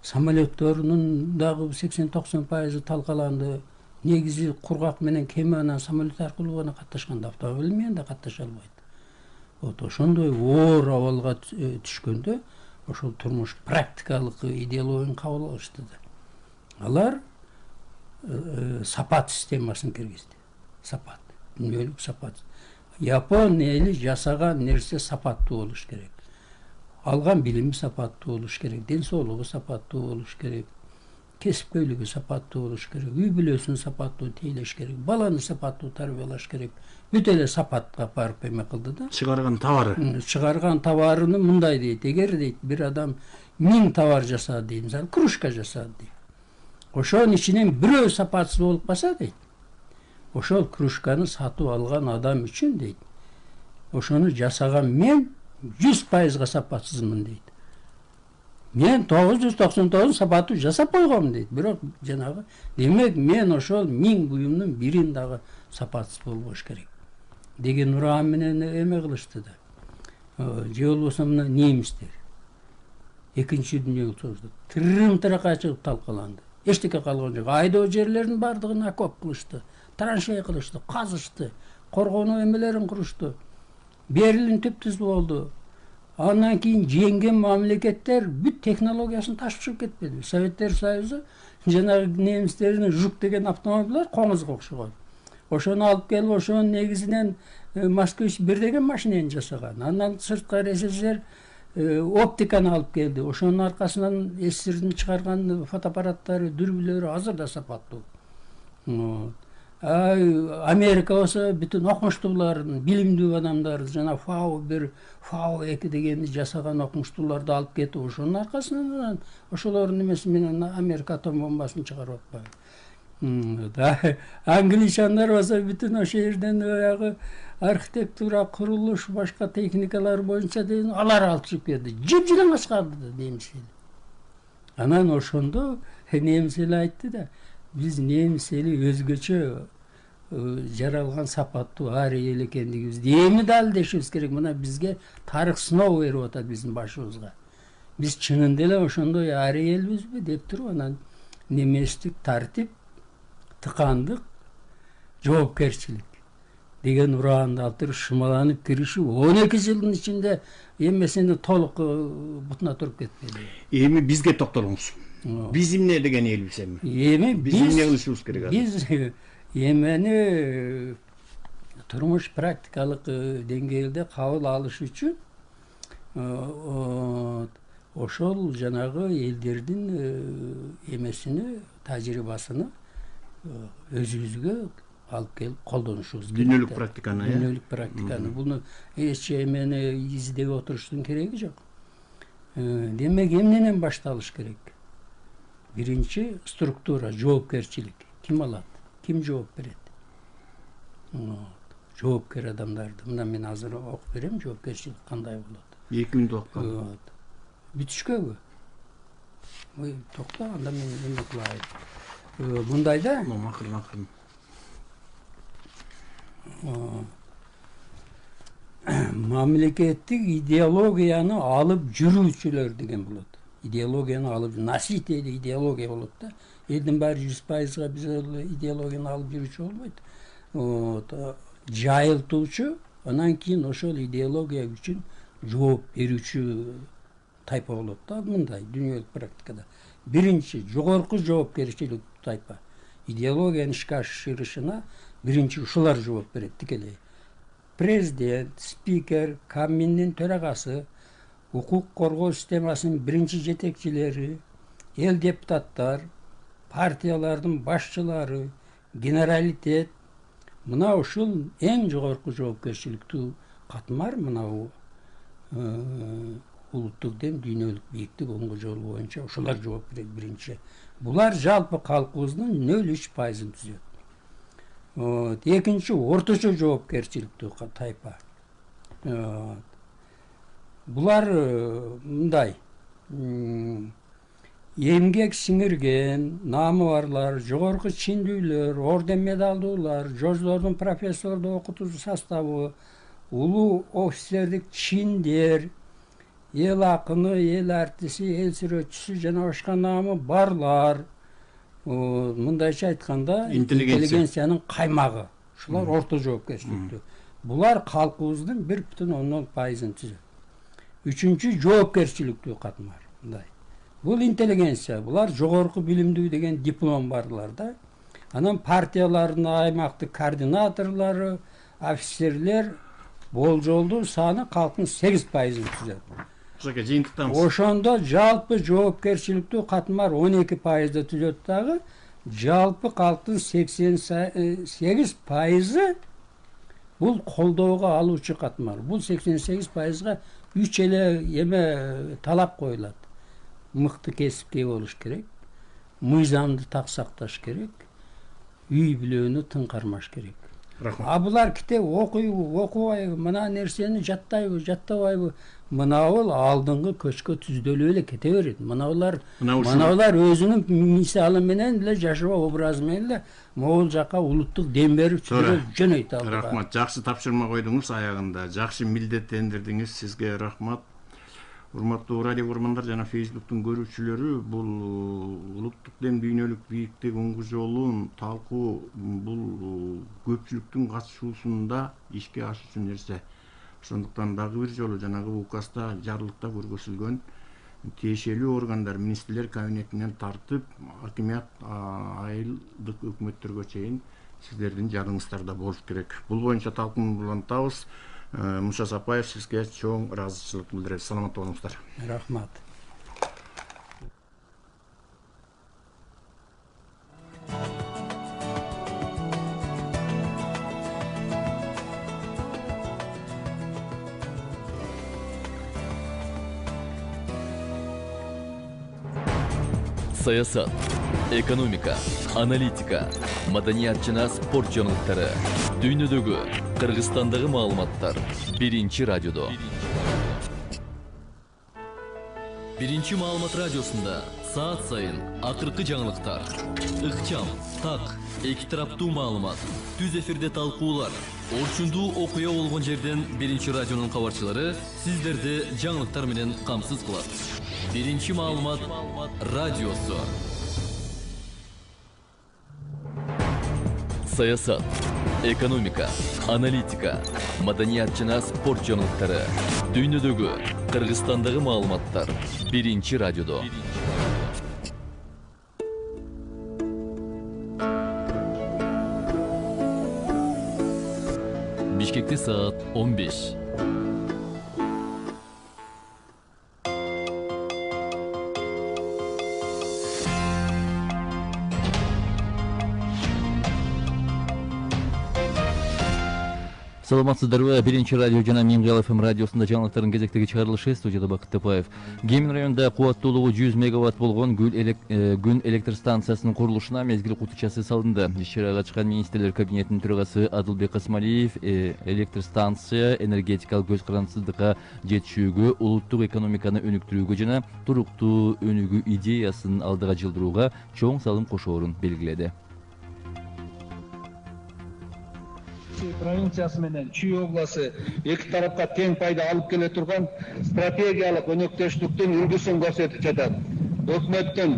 Самолетторунун дагы 80-90% талкаланды. Негизи кургак менен кеме анан самолет аркылуу гана катташкан, автомобиль менен да катташа албайт. Ошондой оор абалга түшкөндө ошол турмуш практикалык идеологияны кабыл алышты да. Алар сапат системасын киргизди. Сапат, дүйнөлүк сапат. Япон эли жасаган нерсе сапаттуу болуш керек. Алган билими сапаттуу болуш керек, ден соолугу сапаттуу болуш керек, кесипкөйлүгү сапаттуу болуш керек, үй бүлөсүн сапаттуу тейлеш керек, баланы сапаттуу тарбиялаш керек. Бүт эле сапатка барып эме кылды да. Чыгарган товары. Чыгарган товарыны мындай дейт. Эгер дейт бир адам 1000 товар жасады дейт, мисалы кружка жасады дейт. Ошонун ичинен бирөө сапатсыз болуп калса дейт. Ошол кружканы сатып алган адам үчүн дейт. Ошону жасаган мен 100%га сапатсызмын дейт. Мен 999 сапаттуу жасап койгом дейт. Бирок жанагы демек мен ошол 1000 буюмдун бирин дагы сапатсыз болбош керек деген уран менен эме кылышты да. Же болбосо мына немистер экинчи дүйнөлүк согушта тырым-таракай чыгып талкаланды. Эчтеке калган жок. Айдоо жерлеринин бардыгын окоп кылышты, траншея кылышты, казышты, коргонуу эмелерин курушту. Берлин түп-түз болду. Андан кийин жеңген мамлекеттер бүт технологиясын ташып кетпеди. Советтер Союзу жанагы немистердин Жук деген автомобилдер коңузга окшогон. Ошону алып келип, ошонун негизинен Москвич 1 деген машинени жасаган. Андан сырткары СССР оптиканы алып келди. Ошонун аркасынан СССРдин чыгарган фотоаппараттары, дүрбүлөрү азыр да сапаттуу. Америка болсо бүтүн окумуштууларын, билимдүү адамдарды, жана ФАО-1, ФАО-2 дегенди жасаган окумуштууларды алып кетип, ошонун аркасынан ошолордун эмеси менен Америка атом бомбасын чыгарып атпайбы. Англичандар болсо бүтүн ошол жерден баягы архитектура, курулуш, башка техникалар боюнча деген алар алып чыгып келди. Жып-жылаңач калды да немис эли. Анан ошондо немис эли айтты да, биз немис эли өзгөчө жаралган сапаттуу арый эл экендигибизди эми далилдешибиз керек. Мына бизге тарых сыноо берип атат биздин башыбызга. Биз чынында эле ошондой арый элбизби деп туруп анан неместик, тартип, тыкандык, жоопкерчилик деген ураанды алып туруп шымаланып киришип 12 жылдын ичинде эмесини толук бутуна туруп кетпеди. Эми бизге токтолуңуз. Биз эмне деген элбиз эми? Эми биз эмне кылышыбыз керек? Биз эмени турмуш практикалык деңгээлде кабыл алыш үчүн ошол жанагы элдердин эмесини, тажрыйбасыны өзүбүзгө алып келип колдонушубуз керек. Дүйнөлүк практиканы, дүйнөлүк практиканы. Буну эч эмени издеп отуруштун кереги жок. Демек эмнеден башталыш керек? Биринчи структура, жоопкерчилик. Ким алат? Ким жооп берет? Жоопкер адамдарды. Мына мен азыр окуп берем, жоопкерчилик кандай болот. 2 мүнөт убакыт калды. Бүтүшкөбү? Ой, токто, анда мен эме кылайын. Мындай да. Макыр. Мамлекеттик идеологияны алып жүрүүчүлөр деген болот. Идеологияны алып, носитель идеология болот да. Элдин баары 100%га биз идеологияны алып жүрүүчү болбойт. Жайылтуучу, анан кийин ошол идеология үчүн жооп берүүчү тайпа болот да мындай дүйнөлүк практикада. Биринчи жогорку жоопкерчиликтүү тайпа. Идеологиянын ишке ашырышына биринчи ушулар жооп берет тикелей. Президент, спикер, Кабминдин төрагасы, укук коргоо системасынын биринчи жетекчилери, эл депутаттар, партиялардын башчылары, генералитет, мына ушул эң жогорку жоопкерчиликтүү катмар мынау улуттук дем дүйнөлүк бийиктик оңго жол боюнча ушулар жооп берет биринчи. Булар жалпы калкыбыздын 0,3%-ын түзөт. Экинчи орточо жоопкерчиликтүү тайпа. Булар мындай эмгек сиңирген, наамы барлар, жогорку чиндүүлөр, орден медалдуулар, жождордун профессорду окутуучу составы, улуу офицердик чиндер, эл акыны, эл артиси, эл сүрөтчүсү жана башка наамы барлар. Мындайча айтканда, интеллигенциянын каймагы. Ушулар орто жоопкерчиликтүү. Булар калкыбыздын 1,10%-ын түзөт. Үчүнчү жоопкерчиликтүү катмар. Мындай. Бул интеллигенция, булар жогорку билимдүү деген диплом барлар да. Анан партиялардын аймактык координаторлору, офицерлер болжолдуу саны калктын 8%-ын түзөт. Ошоге жыйынтыктабыз. Ошондо жалпы жоопкерчиликтүү катмар 12%-ды түзөт дагы, жалпы калктын 88%-ы бул колдоого алуучу катмар. Бул 88%-га 3 эле эме талап коюлат. Мыкты кесипкей болуш керек, мыйзамды так сакташ керек, үй бүлөнү тың кармаш керек. А булар китеп окуйбу, окубайбы, мына нерсени жаттайбы, жаттабайбы, мынабул алдыңгы көчкө түздөлүп эле кете берет. Мынабулар өзүнүн мисалы менен эле жашоо образы менен эле могул жака улуттук дем берип жөнөйт алды. Рахмат, жакшы тапшырма койдуңуз аягында. Жакшы милдеттендирдиңиз. Сизге рахмат. Урматтуу радио көрөрмандар жана Facebooktун көрүүчүлөрү, бул улуттук дем дүйнөлүк бийиктик оңгу жолун талкуу бул көпчүлүктүн катышуусунда ишке ашуучу нерсе. Ошондуктан дагы бир жолу жанагы указда, жарлыкта көргөзүлгөн тиешелүү органдар, министрлер кабинетинен тартып, акимият айылдык өкмөттөргө чейин сиздердин жадыңыздарда болуш керек. Бул боюнча талкууну улантабыз. Муша Сапаев, сизге чоң ыраазычылык билдиребиз. Саламатта болуңуздар. Рахмат. Саясат, экономика, аналитика, маданият жана спорт жаңылыктары, дүйнөдөгү, Кыргызстандагы маалыматтар биринчи радиодо. Биринчи маалымат радиосунда саат сайын акыркы жаңылыктар, ыкчам, так, эки тараптуу маалымат, түз эфирде талкуулар, орчундуу окуя болгон жерден биринчи радионун кабарчылары сиздерди жаңылыктар менен камсыз кылат. Биринчи маалымат радиосу. Саясат, экономика, аналитика, маданият жана спорт жаңылыктары, дүйнөдөгү, Кыргызстандагы маалыматтар биринчи радиодо. Бишкекте саат 15. Саламатсыздарбы, биринчи радио жана Миңгал ФМ радиосунда жаңылыктардын кезектеги чыгарылышы, студияда Бакыт Тапаев. Гемин районунда кубаттуулугу 100 мегаватт болгон күн электр станциясынын курулушуна мезгил кутучасы салынды. Иш-чарага чыккан министрлер кабинетинин төрагасы Адылбек Асмалиев электр станция энергетикалык көз карандысыздыкка жетишүүгө, улуттук экономиканы өнүктүрүүгө жана туруктуу өнүгүү идеясын алдыга жылдырууга чоң салым кошоорун белгиледи. Провинциясы менен Чүй обласы эки тарапка тең пайда алып келе турган стратегиялык өнөктөштүктүн үлгүсүн көрсөтүп жатат. Өкмөттүн,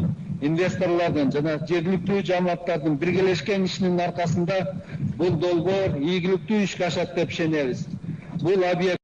инвесторлордун жана жергиликтүү жамааттардын биргелешкен ишинин аркасында бул долбоор ийгиликтүү ишке ашат деп ишенебиз. Бул объект